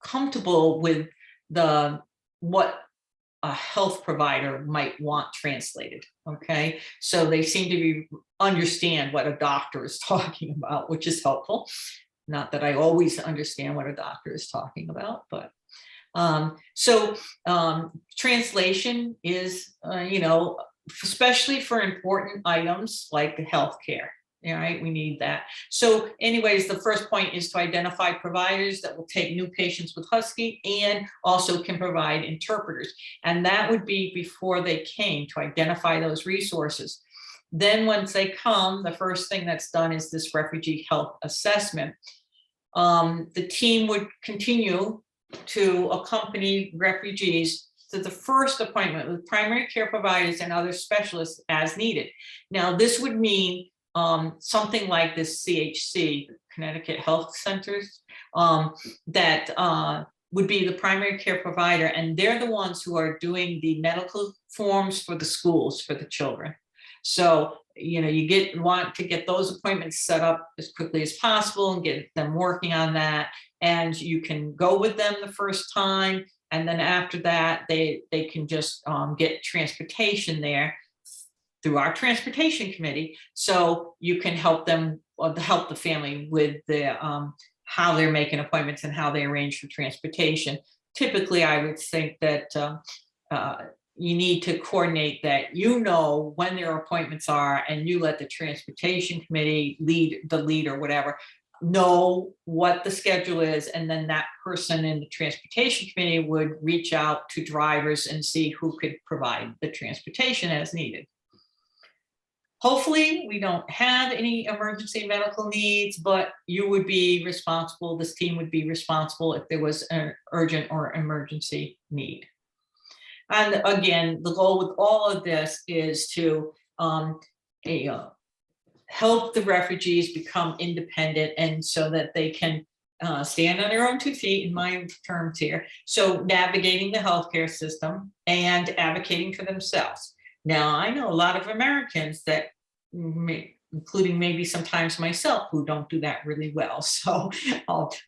comfortable with what a health provider might want translated, okay? So they seem to understand what a doctor is talking about, which is helpful. Not that I always understand what a doctor is talking about, but translation is, especially for important items like healthcare. All right, we need that. So anyways, the first point is to identify providers that will take new patients with Husky and also can provide interpreters. And that would be before they came, to identify those resources. Then once they come, the first thing that's done is this refugee health assessment. the team would continue to accompany refugees to the first appointment with primary care providers and other specialists as needed. Now, this would mean something like this CHC, Connecticut Health Centers, that would be the primary care provider, and they're the ones who are doing the medical forms for the schools for the children. So, you know, you want to get those appointments set up as quickly as possible and get them working on that. And you can go with them the first time, and then after that, they can just get transportation there through our transportation committee. So you can help them, help the family with the how they're making appointments and how they arrange for transportation. Typically, I would think that you need to coordinate that, you know, when their appointments are, and you let the transportation committee lead or whatever know what the schedule is, and then that person in the transportation committee would reach out to drivers and see who could provide the transportation as needed. Hopefully, we don't have any emergency medical needs, but you would be responsible, this team would be responsible if there was an urgent or emergency need. And again, the goal with all of this is to help the refugees become independent, and so that they can stand on their own 2 feet, in my terms here. So navigating the healthcare system and advocating for themselves. Now, I know a lot of Americans that, including maybe sometimes myself, who don't do that really well. So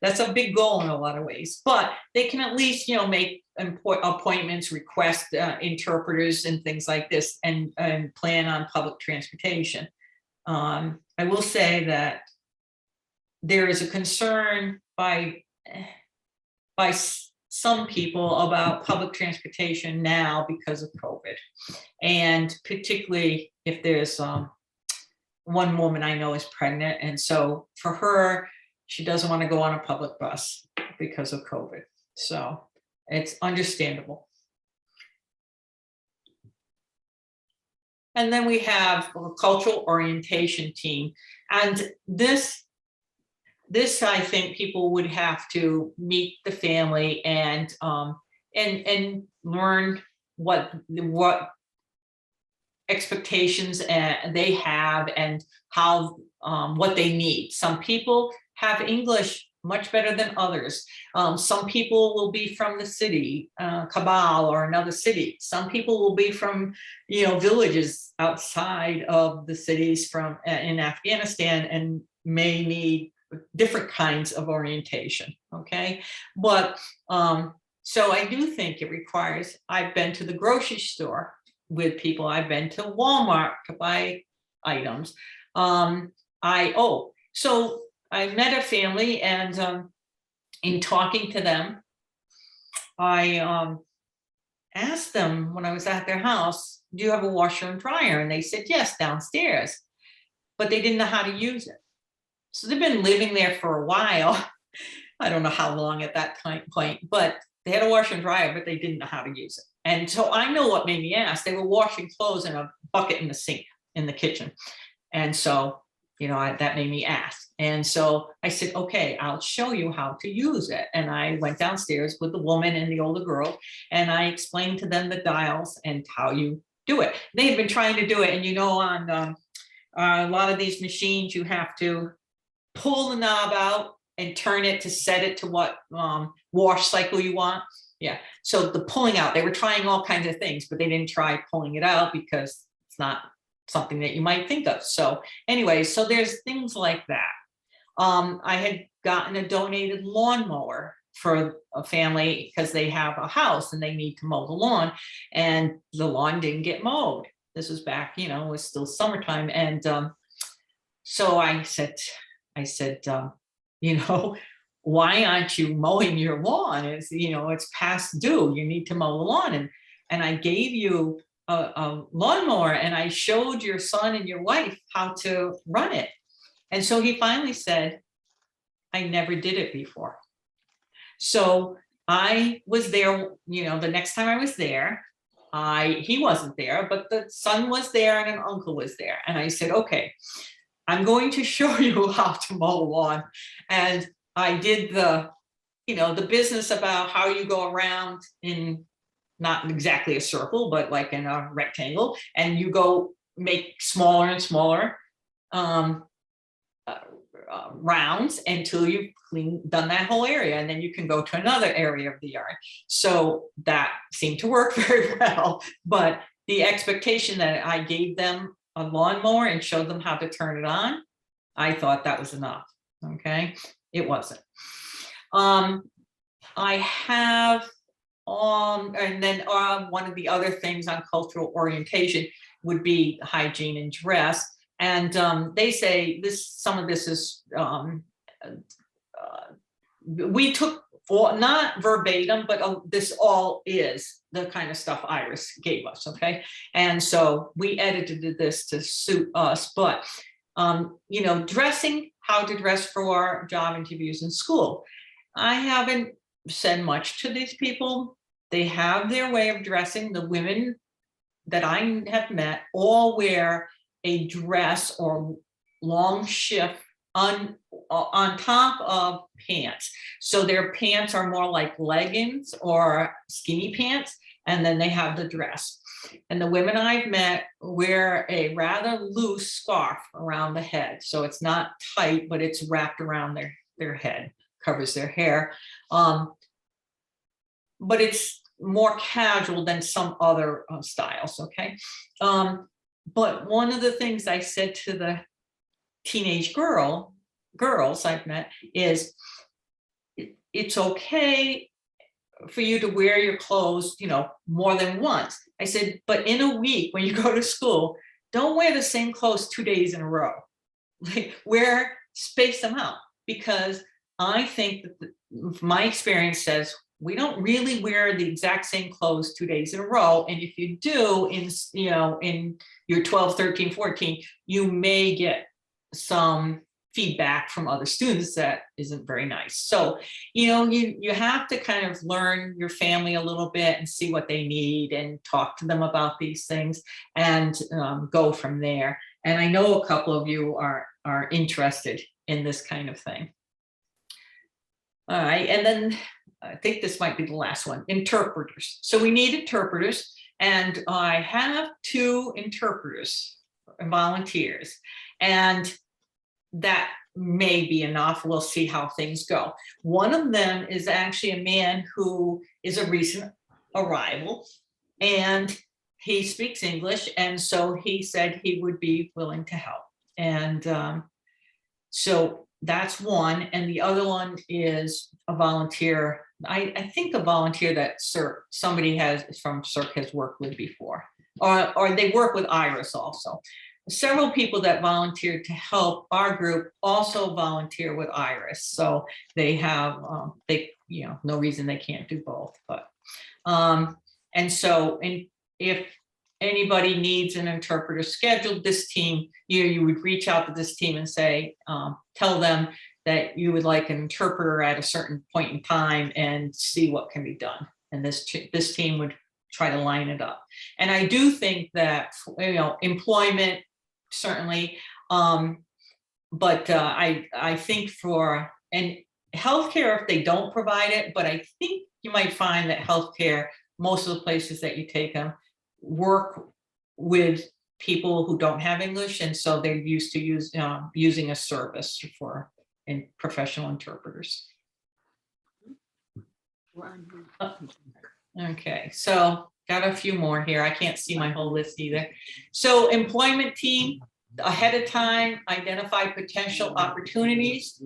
that's a big goal in a lot of ways, but they can at least, you know, make appointments, request interpreters and things like this, and plan on public transportation. I will say that there is a concern by some people about public transportation now because of COVID. And particularly if there's one woman I know is pregnant. And so for her, she doesn't want to go on a public bus because of COVID. So it's understandable. And then we have a cultural orientation team. And this I think people would have to meet the family and learn what expectations they have, and how what they need. Some people have English much better than others. Some people will be from the city, Kabul or another city. Some people will be from, you know, villages outside of the cities from in Afghanistan, and may need different kinds of orientation. Okay, but so I do think it requires. I've been to the grocery store with people. I've been to Walmart to buy items. So I met a family, and in talking to them, I asked them when I was at their house, do you have a washer and dryer? And they said, yes, downstairs, but they didn't know how to use it. So they've been living there for a while. I don't know how long at that point, but they had a washer and dryer, but they didn't know how to use it. And so I know what made me ask. They were washing clothes in a bucket in the sink in the kitchen. And so, you know, that made me ask. And so I said, okay, I'll show you how to use it. And I went downstairs with the woman and the older girl, and I explained to them the dials and how you do it. They had been trying to do it. And, you know, on a lot of these machines, you have to pull the knob out and turn it to set it to what wash cycle you want. Yeah. So the pulling out, they were trying all kinds of things, but they didn't try pulling it out because it's not something that you might think of. So anyway, so there's things like that. I had gotten a donated lawnmower for a family because they have a house and they need to mow the lawn, and the lawn didn't get mowed. This was back, you know, it was still summertime. And so I said, you know, why aren't you mowing your lawn? It's, you know, it's past due. You need to mow the lawn. And I gave you a lawnmower, and I showed your son and your wife how to run it. And so he finally said, I never did it before. So I was there, you know, the next time I was there, he wasn't there, but the son was there and an uncle was there. And I said, okay, I'm going to show you how to mow the lawn. And I did the, the business about how you go around in not exactly a circle, but like in a rectangle, and you go make smaller and smaller rounds until you've done that whole area, and then you can go to another area of the yard. So that seemed to work very well, but the expectation that I gave them a lawnmower and showed them how to turn it on, I thought that was enough. Okay, it wasn't. I have and then one of the other things on cultural orientation would be hygiene and dress. And they say some of this is, we took, not verbatim, but this all is the kind of stuff Iris gave us, okay? And so we edited this to suit us, but, dressing, how to dress for job interviews in school. I haven't said much to these people. They have their way of dressing. The women that I have met all wear a dress or long shift on top of pants. So their pants are more like leggings or skinny pants, and then they have the dress. And the women I've met wear a rather loose scarf around the head. So it's not tight, but it's wrapped around their head, covers their hair. But it's more casual than some other styles, okay? But one of the things I said to the teenage girls I've met is, it's okay for you to wear your clothes, more than once. I said, but in a week when you go to school, don't wear the same clothes 2 days in a row. Space them out, because I think that my experience says we don't really wear the exact same clothes 2 days in a row. And if you do in your 12, 13, 14, you may get some feedback from other students that isn't very nice. So, you have to kind of learn your family a little bit and see what they need and talk to them about these things and go from there. And I know a couple of you are interested in this kind of thing. All right, and then I think this might be the last one, interpreters. So we need interpreters, and I have 2 interpreters, volunteers, and that may be enough. We'll see how things go. One of them is actually a man who is a recent arrival, and he speaks English, and so he said he would be willing to help. And so that's one. And the other one is a volunteer. I think a volunteer that somebody from CIRC has worked with before, or they work with Iris also. Several people that volunteered to help our group also volunteer with Iris. So they have, no reason they can't do both. But, and if anybody needs an interpreter scheduled, this team, you would reach out to this team and say, tell them that you would like an interpreter at a certain point in time and see what can be done. And this team would try to line it up. And I do think that, employment, certainly, but I think and healthcare, if they don't provide it, but I think you might find that healthcare, most of the places that you take them, work with people who don't have English, and so they're used to using a service for professional interpreters. Okay, so got a few more here. I can't see my whole list either. So employment team, ahead of time, identify potential opportunities.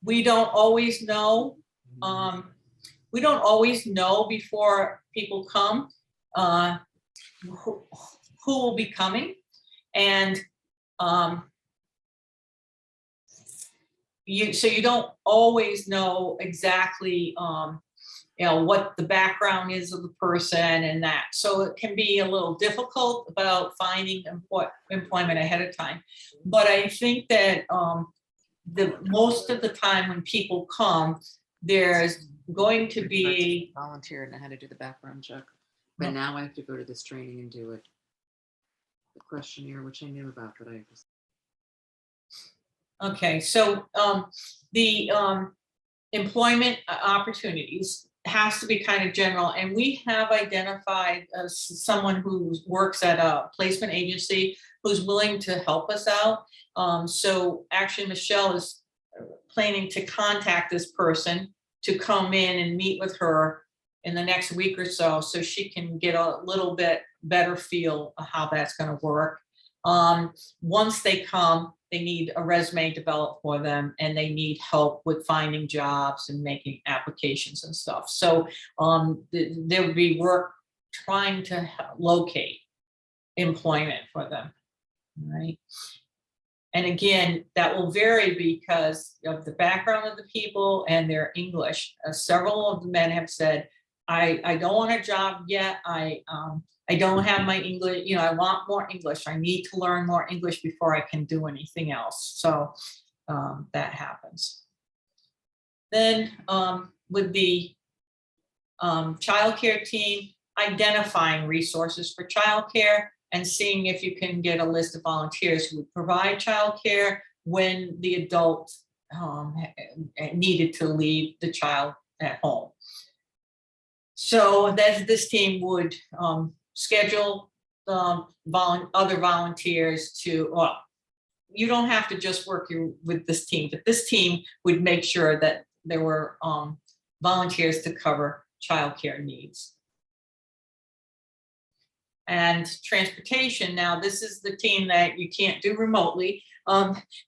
We don't always know. We don't always know before people come who will be coming, and you don't always know exactly what the background is of the person and that. So it can be a little difficult about finding employment ahead of time. But I think that most of the time when people come, there's going to be volunteer and I had to do the background check, but now I have to go to this training and do it. The questionnaire, which I knew about, but I just Okay, so the employment opportunities has to be kind of general, and we have identified someone who works at a placement agency who's willing to help us out. So actually, Michelle is planning to contact this person to come in and meet with her in the next week or so, so she can get a little bit better feel of how that's going to work. Once they come, they need a resume developed for them, and they need help with finding jobs and making applications and stuff. So there would be work trying to locate employment for them, right? And again, that will vary because of the background of the people and their English. Several of the men have said, I don't want a job yet. I don't have my English, you know, I want more English. I need to learn more English before I can do anything else. So that happens. Then with the childcare team, identifying resources for childcare and seeing if you can get a list of volunteers who would provide childcare when the adult needed to leave the child at home. So that this team would schedule other volunteers to, well, you don't have to just work with this team, but this team would make sure that there were volunteers to cover childcare needs. And transportation, now this is the team that you can't do remotely.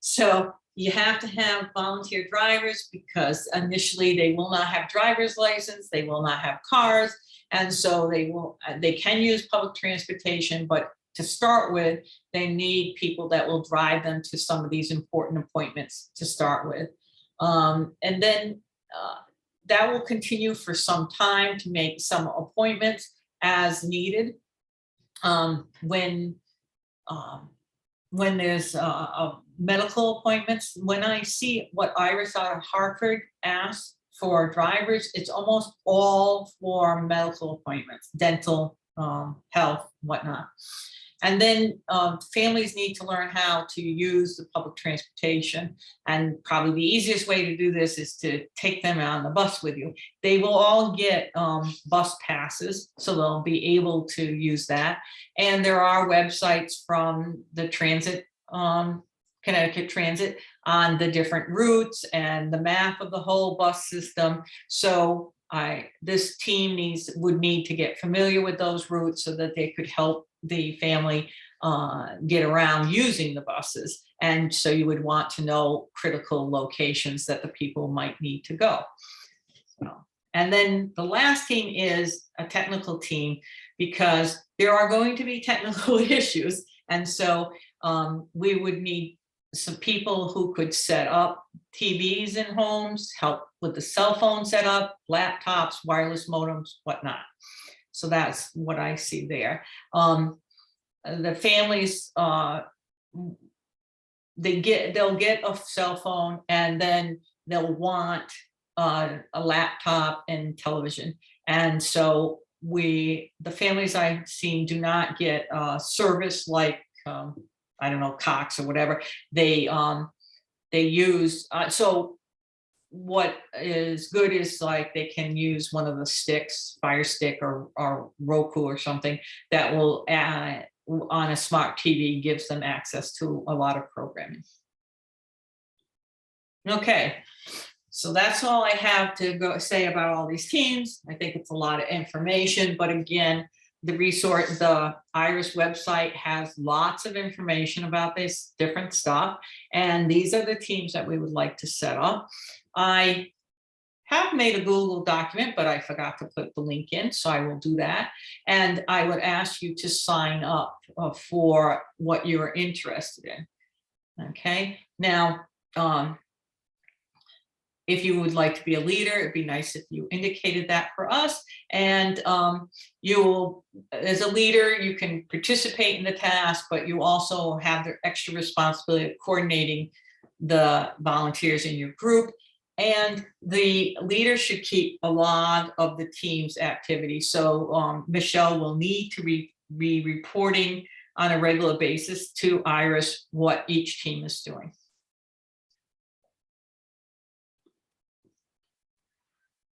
So you have to have volunteer drivers because initially they will not have driver's license, they will not have cars. And so they can use public transportation, but to start with, they need people that will drive them to some of these important appointments to start with. And then that will continue for some time to make some appointments as needed. When there's medical appointments, when I see what Iris out of Hartford asks for drivers, it's almost all for medical appointments, dental, health, whatnot. And then families need to learn how to use the public transportation. And probably the easiest way to do this is to take them on the bus with you. They will all get bus passes, so they'll be able to use that. And there are websites from the transit, Connecticut Transit, on the different routes and the map of the whole bus system. So this team would need to get familiar with those routes so that they could help the family get around using the buses. And so you would want to know critical locations that the people might need to go. So, and then the last team is a technical team, because there are going to be technical issues. And so we would need some people who could set up TVs in homes, help with the cell phone setup, laptops, wireless modems, whatnot. So that's what I see there. The families, they'll get a cell phone, and then they'll want a laptop and television. And so the families I've seen do not get service like I don't know, Cox or whatever. They use so what is good is like they can use one of the sticks, Fire Stick or Roku or something that will on a smart TV gives them access to a lot of programming. Okay, so that's all I have to say about all these teams. I think it's a lot of information, but again, the IRIS website has lots of information about this different stuff. And these are the teams that we would like to set up. I have made a Google document, but I forgot to put the link in, so I will do that. And I would ask you to sign up for what you're interested in. Okay, now, if you would like to be a leader, it'd be nice if you indicated that for us. And you will, as a leader, you can participate in the task, but you also have the extra responsibility of coordinating the volunteers in your group. And the leader should keep a log of the team's activity. So Michelle will need to be reporting on a regular basis to IRIS what each team is doing.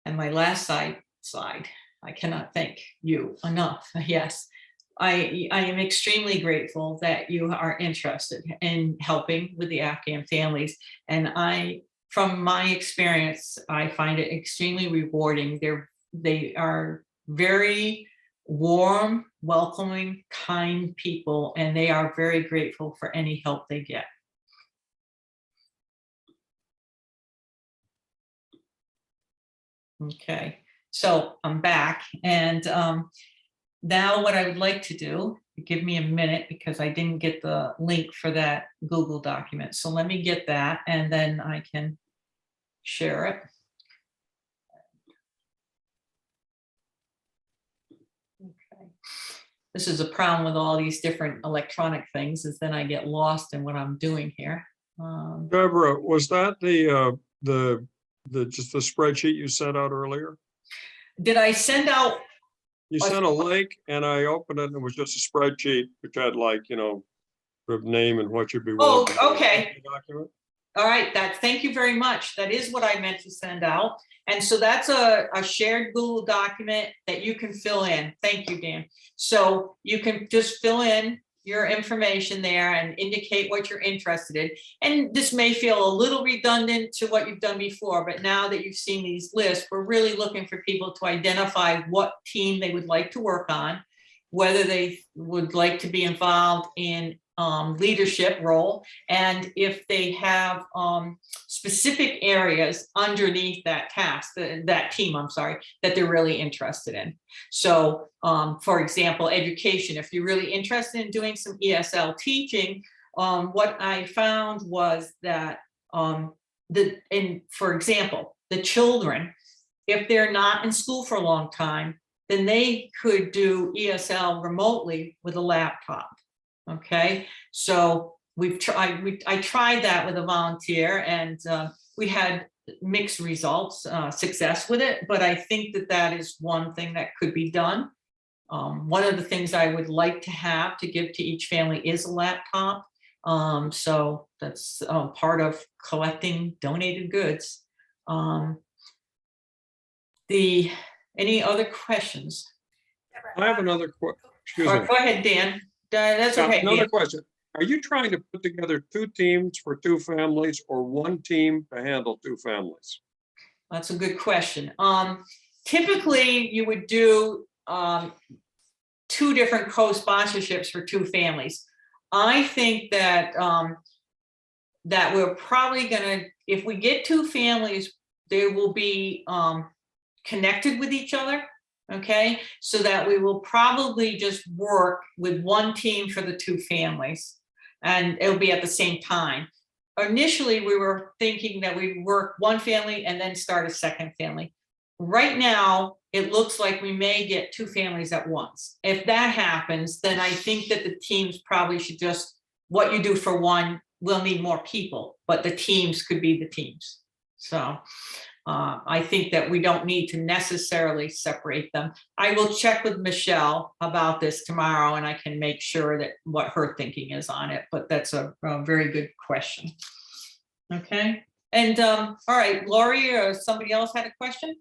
And my last slide, I cannot thank you enough. Yes, I am extremely grateful that you are interested in helping with the Afghan families. And from my experience, I find it extremely rewarding. They are very warm, welcoming, kind people, and they are very grateful for any help they get. Okay, so I'm back, and now what I would like to do, give me a minute because I didn't get the link for that Google document. So let me get that, and then I can share it. Okay. This is a problem with all these different electronic things, is then I get lost in what I'm doing here. Deborah, was that just the spreadsheet you sent out earlier? Did I send out? You sent a link and I opened it and it was just a spreadsheet which had, like, the name and what you'd be willing to do. Okay. Document. All right, thank you very much. That is what I meant to send out. And so that's a shared Google document that you can fill in. Thank you, Dan. So you can just fill in your information there and indicate what you're interested in. And this may feel a little redundant to what you've done before, but now that you've seen these lists, we're really looking for people to identify what team they would like to work on, whether they would like to be involved in leadership role, and if they have specific areas underneath that task, that team, I'm sorry, that they're really interested in. So for example, education, if you're really interested in doing some ESL teaching, what I found was that for example, the children, if they're not in school for a long time, then they could do ESL remotely with a laptop. Okay, so I tried that with a volunteer, and we had mixed results, success with it, but I think that is one thing that could be done. One of the things I would like to have to give to each family is a laptop. So that's part of collecting donated goods. Any other questions? I have another question. Excuse me. Go ahead, Dan. That's okay. Another Dan. question. Are you trying to put together 2 teams for 2 families or 1 team to handle 2 families? That's a good question. Typically, you would do 2 different co-sponsorships for 2 families. I think that that we're probably gonna, if we get 2 families, they will be connected with each other. Okay, so that we will probably just work with 1 team for the 2 families, and it'll be at the same time. Initially, we were thinking that we'd work 1 family and then start a 2nd family. Right now, it looks like we may get 2 families at once. If that happens, then I think that the teams probably should just, what you do for 1 will need more people, but the teams could be the teams. So I think that we don't need to necessarily separate them. I will check with Michelle about this tomorrow, and I can make sure that what her thinking is on it, but that's a very good question. Okay, and all right, Lori or somebody else had a question?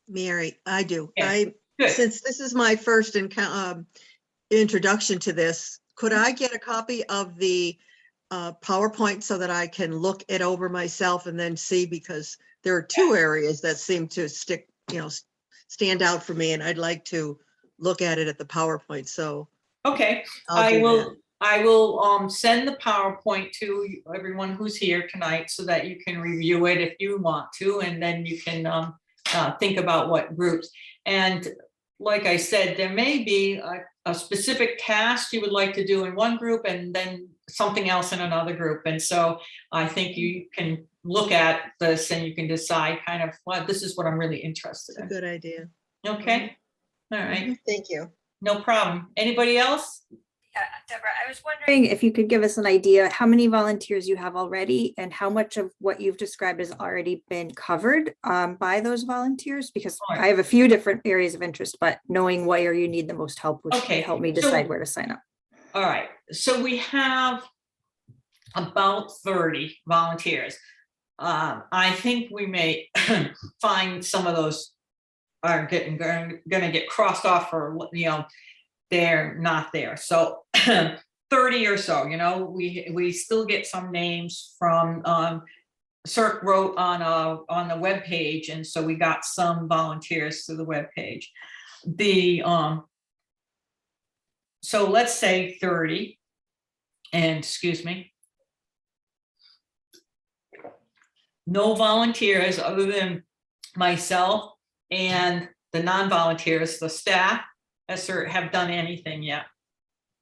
Mary, I do. Yeah, good. Since this is my first introduction to this, could I get a copy of the PowerPoint so that I can look it over myself and then see, because there are 2 areas that seem to stand out for me, and I'd like to look at it at the PowerPoint. So okay, I will send the PowerPoint to everyone who's here tonight so that you can review it if you want to, and then you can think about what groups. And like I said, there may be a specific task you would like to do in one group and then something else in another group. And so I think you can look at this and you can decide kind of, well, this is what I'm really interested in. Good idea. Okay. All right. Thank you. No problem. Anybody else? Yeah, Deborah, I was wondering if you could give us an idea how many volunteers you have already and how much of what you've described has already been covered by those volunteers, because I have a few different areas of interest, but knowing where you need the most help would help me decide where to sign up. All right, so we have about 30 volunteers. I think we may find some of those are gonna get crossed off for, you know, they're not there. So 30 or so, you know, we still get some names from, CIRC wrote on the webpage, and so we got some volunteers to the webpage. So let's say 30, and excuse me. No volunteers other than myself and the non-volunteers, the staff have done anything yet.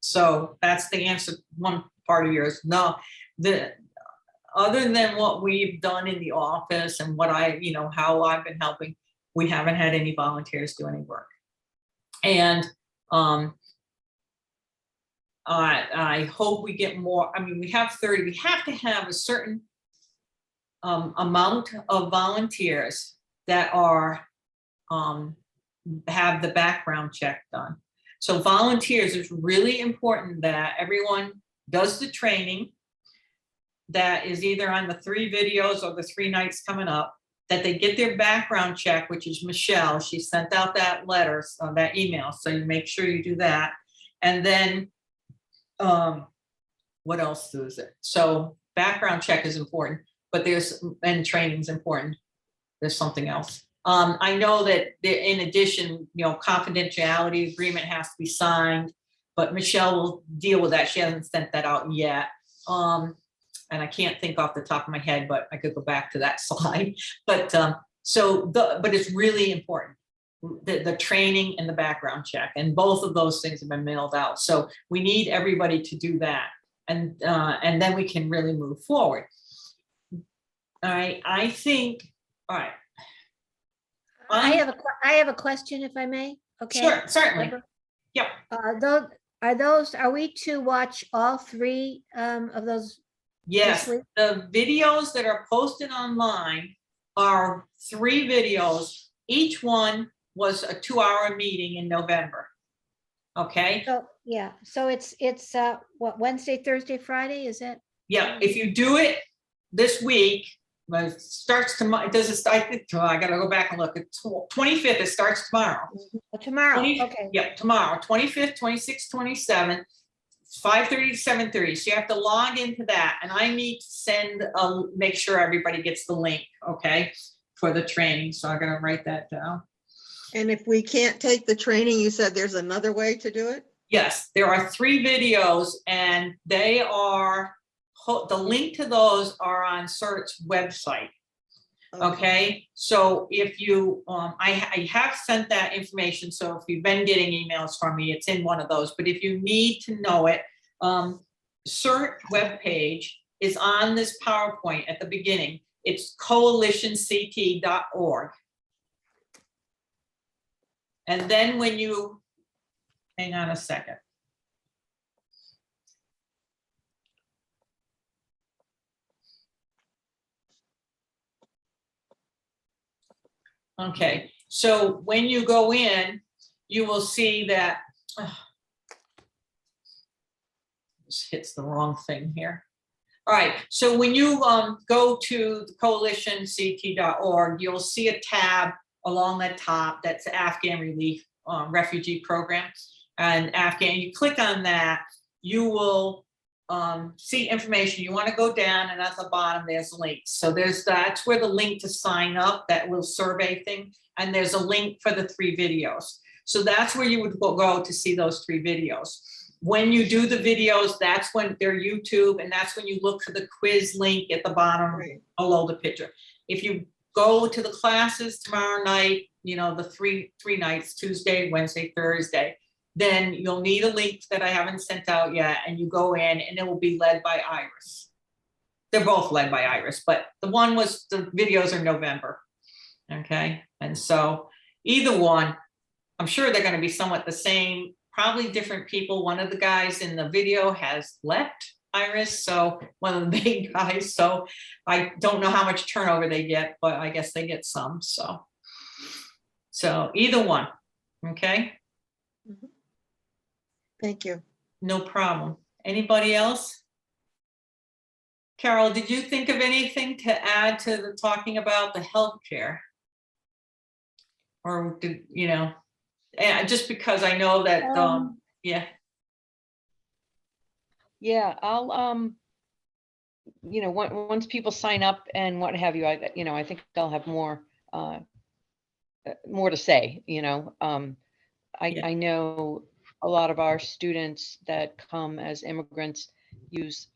So that's the answer, one part of yours. No, other than what we've done in the office and what you know, how I've been helping, we haven't had any volunteers do any work. And I hope we get more. I mean, we have 30, we have to have a certain amount of volunteers that are have the background check done. So volunteers, it's really important that everyone does the training that is either on the 3 videos or the 3 nights coming up, that they get their background check, which is Michelle. She sent out that letter, that email. So you make sure you do that. And then what else is it? So background check is important, but and training is important. There's something else. I know that in addition, you know, confidentiality agreement has to be signed, but Michelle will deal with that. She hasn't sent that out yet. And I can't think off the top of my head, but I could go back to that slide. But but it's really important, the training and the background check, and both of those things have been mailed out. So we need everybody to do that, and then we can really move forward. All right, I think. All right. I have a question, if I may. Okay. Sure, certainly. Yep. Are we to watch all 3 of those? Yes, week? the videos that are posted online are 3 videos. Each one was a 2-hour meeting in November. Okay. So, yeah, so it's what, Wednesday, Thursday, Friday, is it? Yeah, if you do it this week, it starts tomorrow. Does it start? I gotta go back and look. It's 25th. It starts tomorrow. Tomorrow, okay. Yeah, tomorrow, 25th, 26th, 27th, 5:30 to 7:30. So you have to log into that, and I need to send make sure everybody gets the link, okay, for the training. So I'm gonna write that down. And if we can't take the training, you said there's another way to do it? Yes, there are 3 videos, and they are, the link to those are on CIRC's website. Okay, so if you, I have sent that information. So if you've been getting emails from me, it's in one of those. But if you need to know it, CIRC webpage is on this PowerPoint at the beginning. It's coalitionct.org. And then when you, hang on a second. Okay, so when you go in, you will see that, this hits the wrong thing here. All right, so when you go to the coalitionct.org, you'll see a tab along the top that's the Afghan Relief Refugee Program. And Afghan, you click on that, you will see information. You want to go down, and at the bottom there's links. So that's where the link to sign up, that little survey thing, and there's a link for the 3 videos. So that's where you would go to see those 3 videos. When you do the videos, that's when they're YouTube, and that's when you look for the quiz link at the bottom below the picture. If you go to the classes tomorrow night, you know, the three nights, Tuesday, Wednesday, Thursday, then you'll need a link that I haven't sent out yet, and you go in, and it will be led by Iris. They're both led by Iris, but the videos are November. Okay, and so either one, I'm sure they're going to be somewhat the same, probably different people. One of the guys in the video has left Iris, so one of the big guys, so I don't know how much turnover they get, but I guess they get some. So either one. Okay. Thank you. No problem. Anybody else? Carol, did you think of anything to add to the talking about the healthcare? Or did, you know, and just because I know that, yeah, Yeah, I'll, once people sign up and what have you, I think I'll have more to say, Yeah. I know a lot of our students that come as immigrants use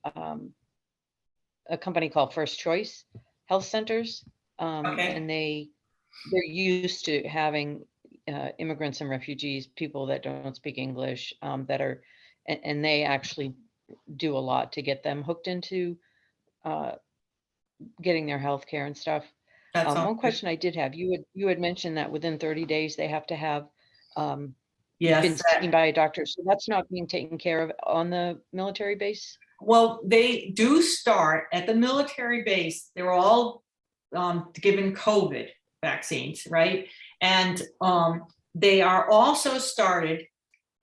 a company called First Choice Health Centers. Okay. And they're used to having immigrants and refugees, people that don't speak English, that are, and they actually do a lot to get them hooked into getting their health care and stuff. that's all One good. question I did have, you had mentioned that within 30 days, they have to have been Yes, seen by a doctor. So that's not being taken care of on the military base? well, they do start at the military base. They're all given COVID vaccines, right? And they are also started,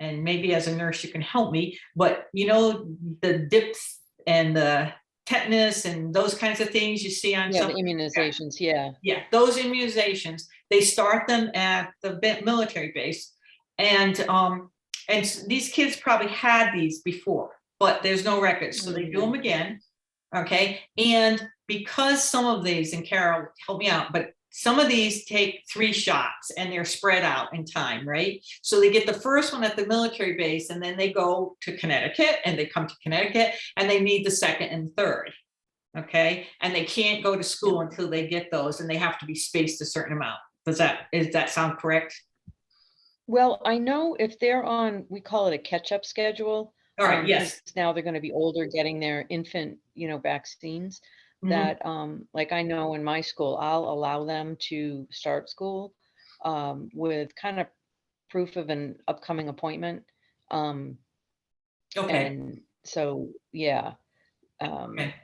and maybe as a nurse you can help me, but you know, the dips and the tetanus and those kinds of things you see on Yeah, some. the immunizations, yeah. Yeah, those immunizations, they start them at the military base. And these kids probably had these before, but there's no records, so they do them again. Okay, and because some of these, and Carol, help me out, but some of these take 3 shots and they're spread out in time, right? So they get the first one at the military base and then they go to Connecticut and they come to Connecticut and they need the second and third. Okay, and they can't go to school until they get those, and they have to be spaced a certain amount. Does that sound correct? Well, I know if they're on, we call it a catch-up schedule. All right, yes. 'cause now they're going to be older, getting their infant, vaccines. Mhm. That, like I know in my school, I'll allow them to start school with kind of proof of an upcoming appointment. Okay, And so, yeah. okay.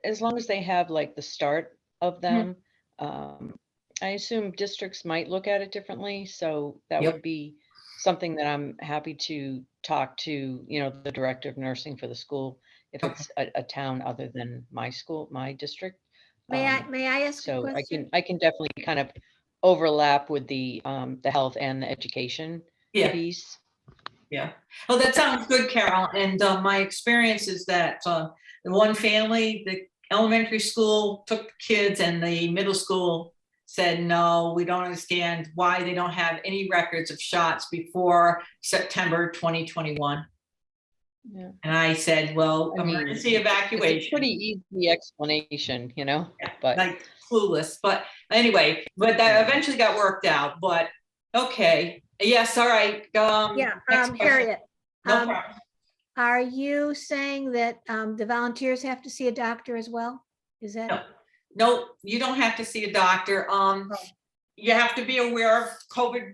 As long as they have like the start of Mhm. them, I assume districts might look at it differently, so that Yep. would be something that I'm happy to talk to, the director of nursing for the school, if Okay. it's a town other than my school, my district. May I ask a So question? I can definitely kind of overlap with the health and the education Yeah. piece. Yeah. Oh, that sounds good, Carol. And my experience is that the one family, the elementary school took the kids and the middle school said, no, we don't understand why they don't have any records of shots before September 2021. Yeah. And I said, well, I mean, emergency It's a evacuation. pretty easy explanation, Yeah, but like clueless, but anyway, but that eventually got worked out, but okay. Yes, all right. Yeah, next question. Harriet, No um, problem. are you saying that the volunteers have to see a doctor as well? Is No. that? No, you don't have to see a doctor. You have to be aware of COVID,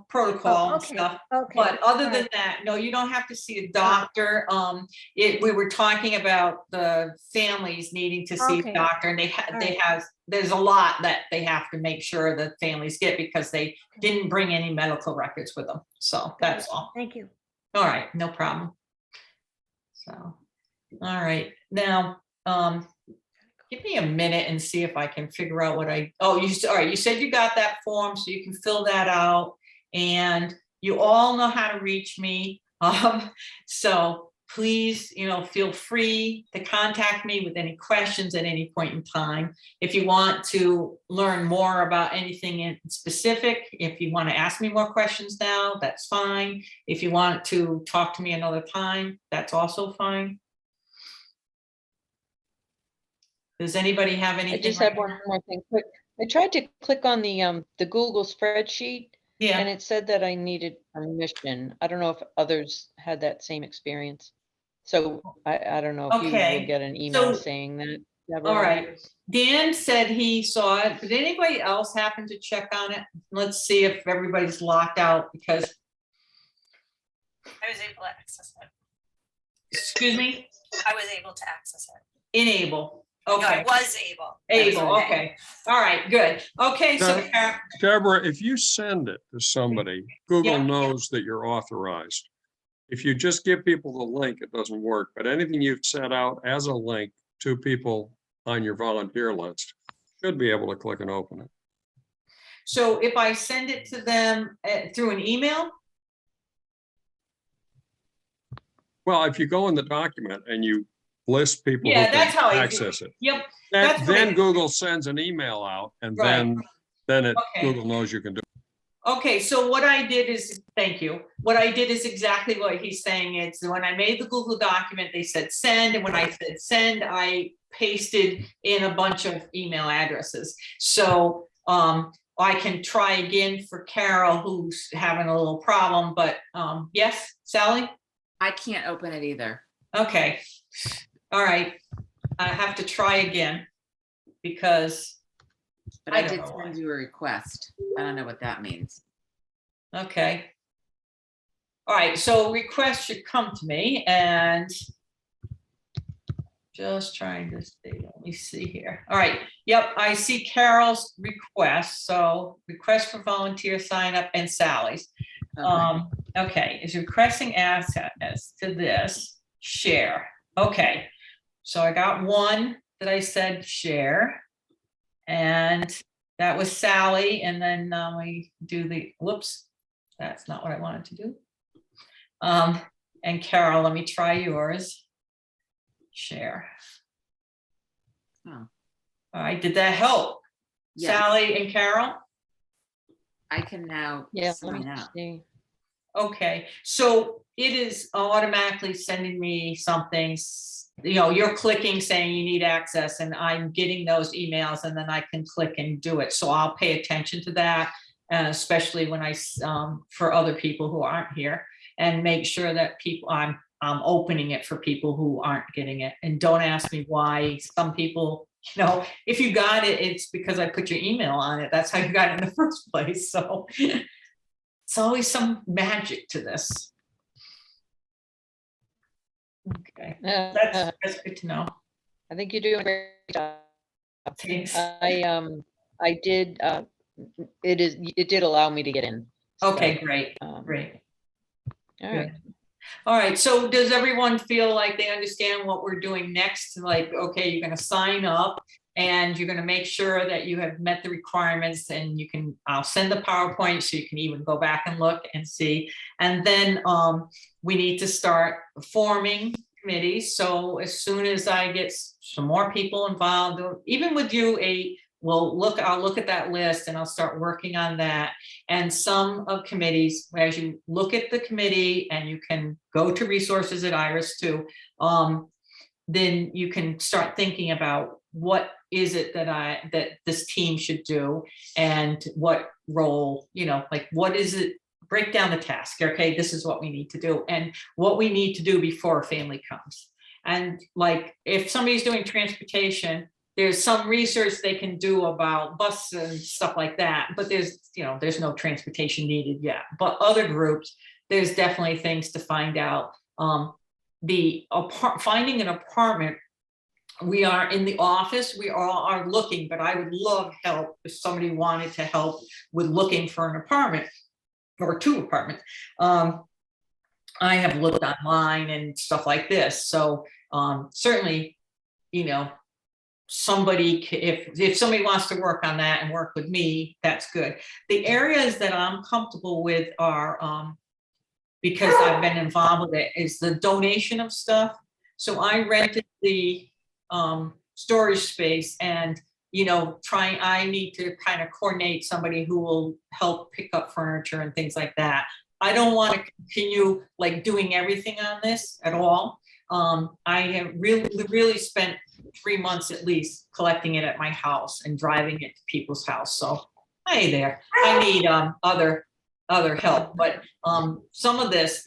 protocol and Okay, stuff. okay. But other all than right. that, no, you don't have to see a doctor. We were talking about the families needing to see Okay. a doctor, and there's a lot that they have to make sure that families get because they didn't bring any medical records with them. So that's all. Thank you. All right, no problem. So, all right, now, give me a minute and see if I can figure out what all right, you said you got that form, so you can fill that out, and you all know how to reach me. So please, feel free to contact me with any questions at any point in time. If you want to learn more about anything in specific, if you want to ask me more questions now, that's fine. If you want to talk to me another time, that's also fine. Does anybody have I anything? just right had one now? more thing quick. I tried to click on the Google spreadsheet and Yeah, it said that I needed permission. I don't know if others had that same experience. So I don't know if you Okay, will get an email so- saying that. all Deborah. right. Dan said he saw it. Did anybody else happen to check on it? Let's see if everybody's locked out because, I was able to access it. excuse me, I was able to access it. enable. No, Okay, I was able. able, okay. All right, good. Okay, so Now- Deborah, if you send it to somebody, Google Yeah. knows that you're authorized. If you just give people the link, it doesn't work, but anything you've set out as a link, two people on your volunteer list should be able to click and open it. So if I send it to them through an email, Well, if you go in the document and you list people who yeah, that's can how I do it. access it, Yep, that's what I then do. Google sends an email out and Right. then Okay. Google knows you can do it. Okay, so what I did is, thank you. What I did is exactly what he's saying. It's when I made the Google document, they said send, and when I said send, I pasted in a bunch of email addresses. So I can try again for Carol, who's having a little problem, but yes, Sally? I can't open it either. Okay, all right. I have to try again because, But I I don't did know why. send you a request. I don't know what that means. okay. All right, so requests should come to me and just trying to see, let me see here. All right, yep, I see Carol's request. So request for volunteer sign up and Sally's. Okay. Okay, is requesting access to this, share. Okay, so I got one that I said share. And that was Sally, and then we do the, whoops, that's not what I wanted to do. And Carol, let me try yours. Share. Oh. All right, did that help? Yes. Sally and Carol? I can now Yeah, let sign me up. see. Okay, so it is automatically sending me something, you know, you're clicking saying you need access and I'm getting those emails and then I can click and do it. So I'll pay attention to that, especially when for other people who aren't here, and make sure that people, I'm opening it for people who aren't getting it. And don't ask me why some people, you know, if you got it, it's because I put your email on it. That's how you got it in the first place. So it's always some magic to this. Okay, that's good to know. I think you're doing a great job. Thanks. I did, it did allow me to get in. Okay, So, great, um, great. All right. All right, so does everyone feel like they understand what we're doing next? Like, okay, you're gonna sign up and you're gonna make sure that you have met the requirements, and you can, I'll send the PowerPoint so you can even go back and look and see. And then we need to start forming committees. So as soon as I get some more people involved, or even with you, I'll look at that list and I'll start working on that. And some of committees, as you look at the committee, and you can go to resources at IRIS too, then you can start thinking about what is it that this team should do, and what role, you know, like what is it, break down the task. Okay, this is what we need to do and what we need to do before a family comes. And like, if somebody's doing transportation, there's some research they can do about bus and stuff like that, but there's no transportation needed yet. But other groups, there's definitely things to find out. Finding an apartment, we are in the office, we all are looking, but I would love help if somebody wanted to help with looking for an apartment or 2 apartments. I have looked online and stuff like this. So certainly, you know, somebody, if somebody wants to work on that and work with me, that's good. The areas that I'm comfortable with are, because I've been involved with it, is the donation of stuff. So I rented the storage space, and I need to kind of coordinate somebody who will help pick up furniture and things like that. I don't want to continue like doing everything on this at all. I have really spent 3 months at least collecting it at my house and driving it to people's house. So hey there, I need other help, but some of this,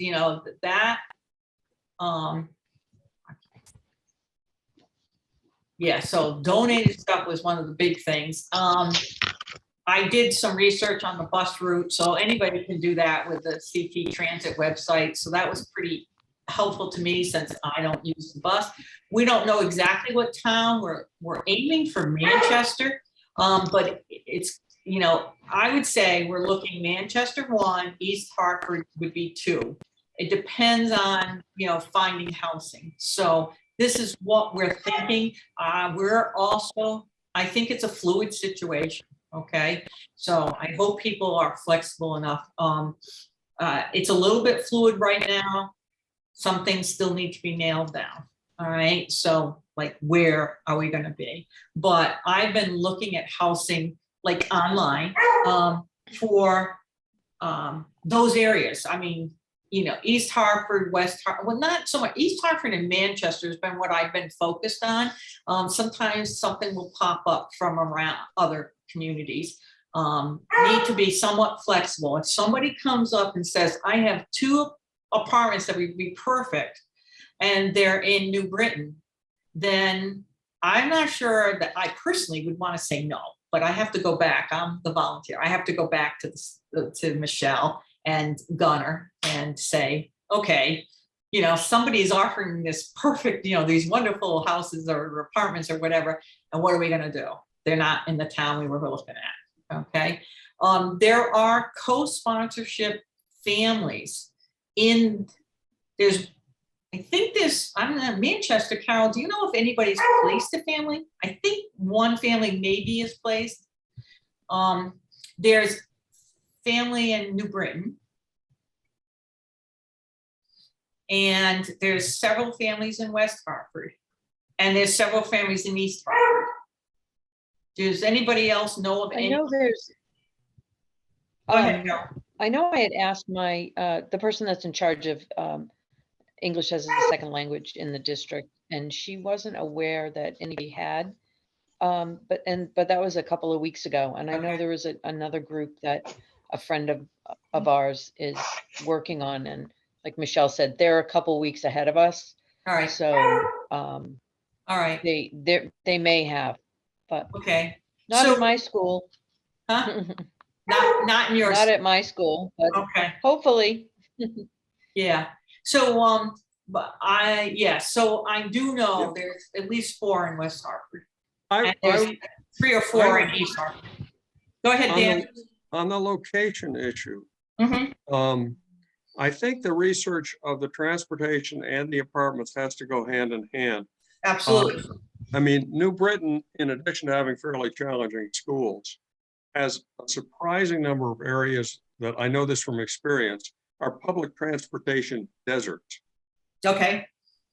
yeah, so donated stuff was one of the big things. I did some research on the bus route, so anybody can do that with the CT Transit website. So that was pretty helpful to me since I don't use the bus. We don't know exactly what town we're aiming for. Manchester, but it's, I would say we're looking Manchester 1, East Hartford would be 2. It depends on, finding housing. So this is what we're thinking. We're also, I think it's a fluid situation, okay? So I hope people are flexible enough. It's a little bit fluid right now. Some things still need to be nailed down, all right? So like, where are we gonna be? But I've been looking at housing like online for those areas. I mean, you know, East Hartford, West Hartford, well, not so much. East Hartford and Manchester has been what I've been focused on. Sometimes something will pop up from around other communities. Need to be somewhat flexible. If somebody comes up and says, I have 2 apartments that would be perfect, and they're in New Britain, then I'm not sure that I personally would want to say no, but I have to go back. I'm the volunteer. I have to go back to Michelle and Gunnar and say, okay, you know, somebody is offering this perfect, you know, these wonderful houses or apartments or whatever, and what are we going to do? They're not in the town we were looking at. Okay. There are co-sponsorship families I think I'm in Manchester, Carol, do you know if anybody's placed a family? I think one family maybe is placed. There's family in New Britain. And there's several families in West Hartford. And there's several families in East Hartford. Does anybody else know of I any? know there's, Go ahead, Carol. I know I had asked my, the person that's in charge of English as a second language in the district, and she wasn't aware that anybody had. But that was a couple of weeks ago. And I know there was another group that a friend of ours is working on. And like Michelle said, they're a couple weeks ahead of us. All right. So All right. they may have, but Okay. not So, at my school. huh? Not in your. Not at my school, but Okay. hopefully. Yeah. So, but so I do know there's at least 4 in West Hartford. And there's 3 or 4 in East Hartford. Go ahead, Dan. On the location issue, Mhm. I think the research of the transportation and the apartments has to go hand in hand. Absolutely. I mean, New Britain, in addition to having fairly challenging schools, has a surprising number of areas that I know this from experience are public transportation deserts. Okay.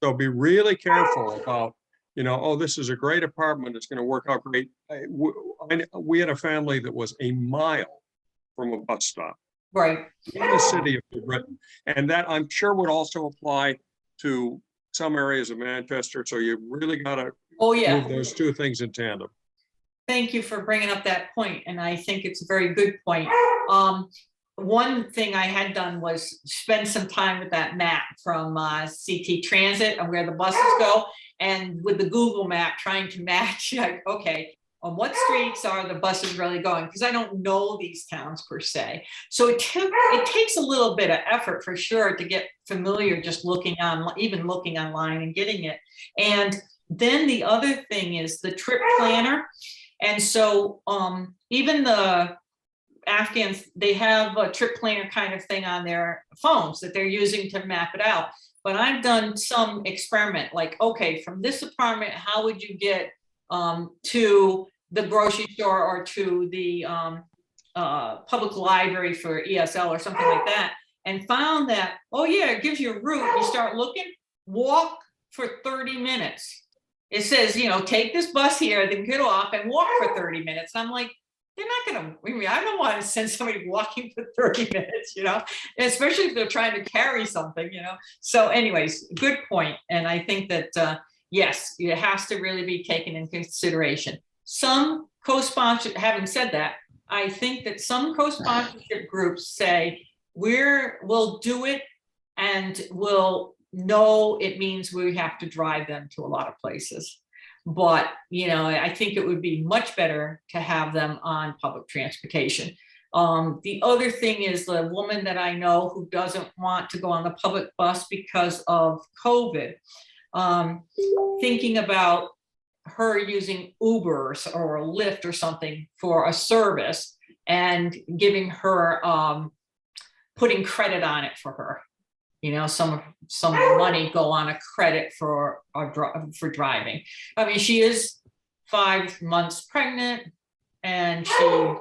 So be really careful about, you know, oh, this is a great apartment. It's going to work out great. We had a family that was a mile from a bus stop. Right. In the city of New Britain. And that I'm sure would also apply to some areas of Manchester. So you really got to move those 2 things in tandem. Thank you for bringing up that point, and I think it's a very good point. One thing I had done was spend some time with that map from CT Transit and where the buses go, and with the Google map trying to match, like, okay, on what streets are the buses really going? Because I don't know these towns per se. So it takes a little bit of effort for sure to get familiar, just looking online and getting it. And then the other thing is the trip planner. And so even the Afghans, they have a trip planner kind of thing on their phones that they're using to map it out. But I've done some experiment, like, okay, from this apartment, how would you get to the grocery store or to the public library for ESL or something like that, and found that, oh yeah, it gives you a route. You start looking, walk for 30 minutes. It says, you know, take this bus here, then get off and walk for 30 minutes. And I'm like, they're not going to, I don't want to send somebody walking for 30 minutes, you know, especially if they're trying to carry something, you know. So anyways, good point. And I think that, yes, it has to really be taken into consideration. Some co-sponsorship, having said that, I think that some co-sponsorship groups say, we'll do it and we'll know it means we have to drive them to a lot of places. But, you know, I think it would be much better to have them on public transportation. The other thing is the woman that I know who doesn't want to go on the public bus because of COVID, thinking about her using Uber or a Lyft or something for a service and giving her, putting credit on it for her, you know, some of the money go on a credit for driving. I mean, she is 5 months pregnant, and she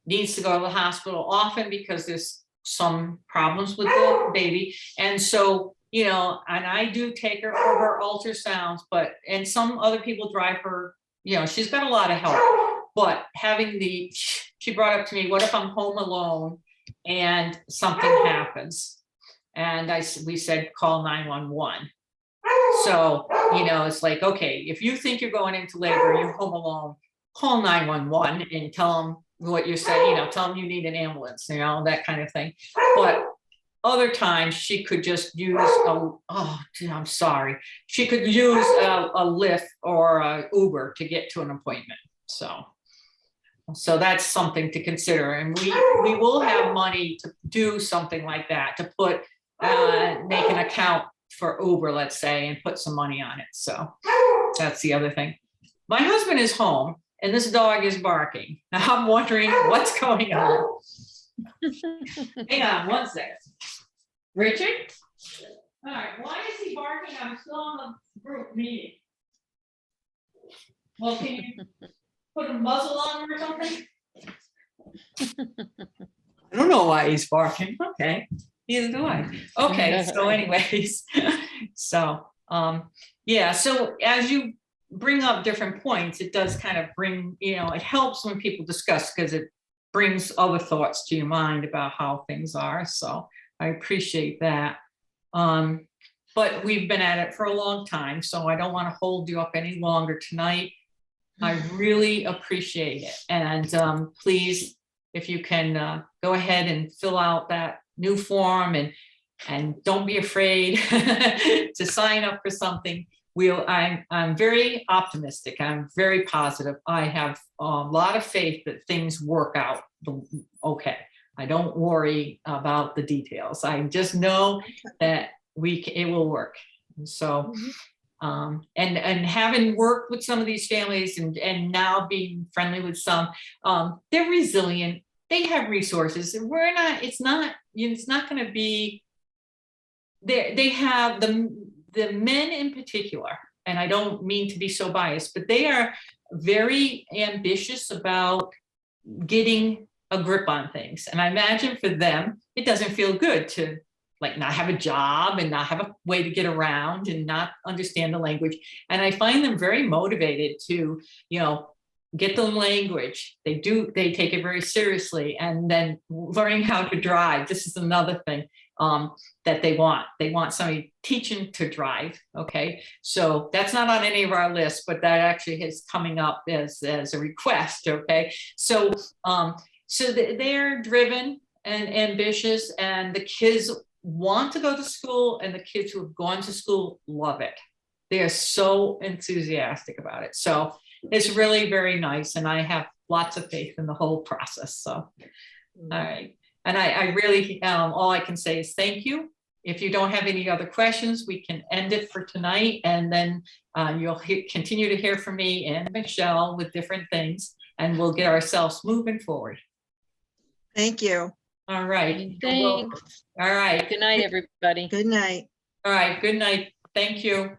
needs to go to the hospital often because there's some problems with the baby. And so, you know, and I do take her for her ultrasounds, and some other people drive her, you know, she's got a lot of help. But she brought up to me, what if I'm home alone and something happens? And we said, call 911. So, you know, it's like, okay, if you think you're going into labor, you're home alone, call 911 and tell them what you're saying, you know, tell them you need an ambulance, you know, that kind of thing. But other times she could just use I'm sorry. She could use a Lyft or a Uber to get to an appointment. So that's something to consider. And we will have money to do something like that, to put, make an account for Uber, let's say, and put some money on it. So that's the other thing. My husband is home and this dog is barking. I'm wondering what's going on. Hang on one second. Richard? All right, why is he barking? I'm still on the group meeting. Well, can you put a muzzle on him or something? I don't know why he's barking. Okay, neither do I. Okay, so anyways, so yeah, so as you bring up different points, it does kind of bring, you know, it helps when people discuss, because it brings other thoughts to your mind about how things are. So I appreciate that. But we've been at it for a long time, so I don't want to hold you up any longer tonight. I really appreciate it. And please, if you can go ahead and fill out that new form, and don't be afraid to sign up for something. I'm very optimistic. I'm very positive. I have a lot of faith that things work out okay. I don't worry about the details. I just know that it will work. And so, and having worked with some of these families and now being friendly with some, they're resilient. They have resources. We're not. It's not going to be. They have the men in particular, and I don't mean to be so biased, but they are very ambitious about getting a grip on things. And I imagine for them, it doesn't feel good to like not have a job and not have a way to get around and not understand the language. And I find them very motivated to, you know, get the language. They take it very seriously. And then learning how to drive. This is another thing that they want. They want somebody teaching to drive. Okay. So that's not on any of our lists, but that actually is coming up as a request. Okay. So, so they're driven and ambitious, and the kids want to go to school, and the kids who have gone to school love it. They are so enthusiastic about it. So it's really very nice. And I have lots of faith in the whole process. So, all right. And I really, all I can say is thank you. If you don't have any other questions, we can end it for tonight. And then you'll continue to hear from me and Michelle with different things, and we'll get ourselves moving forward. Thank you. All right. Thanks. All right. Good night, everybody. Good night. All right. Good night. Thank you.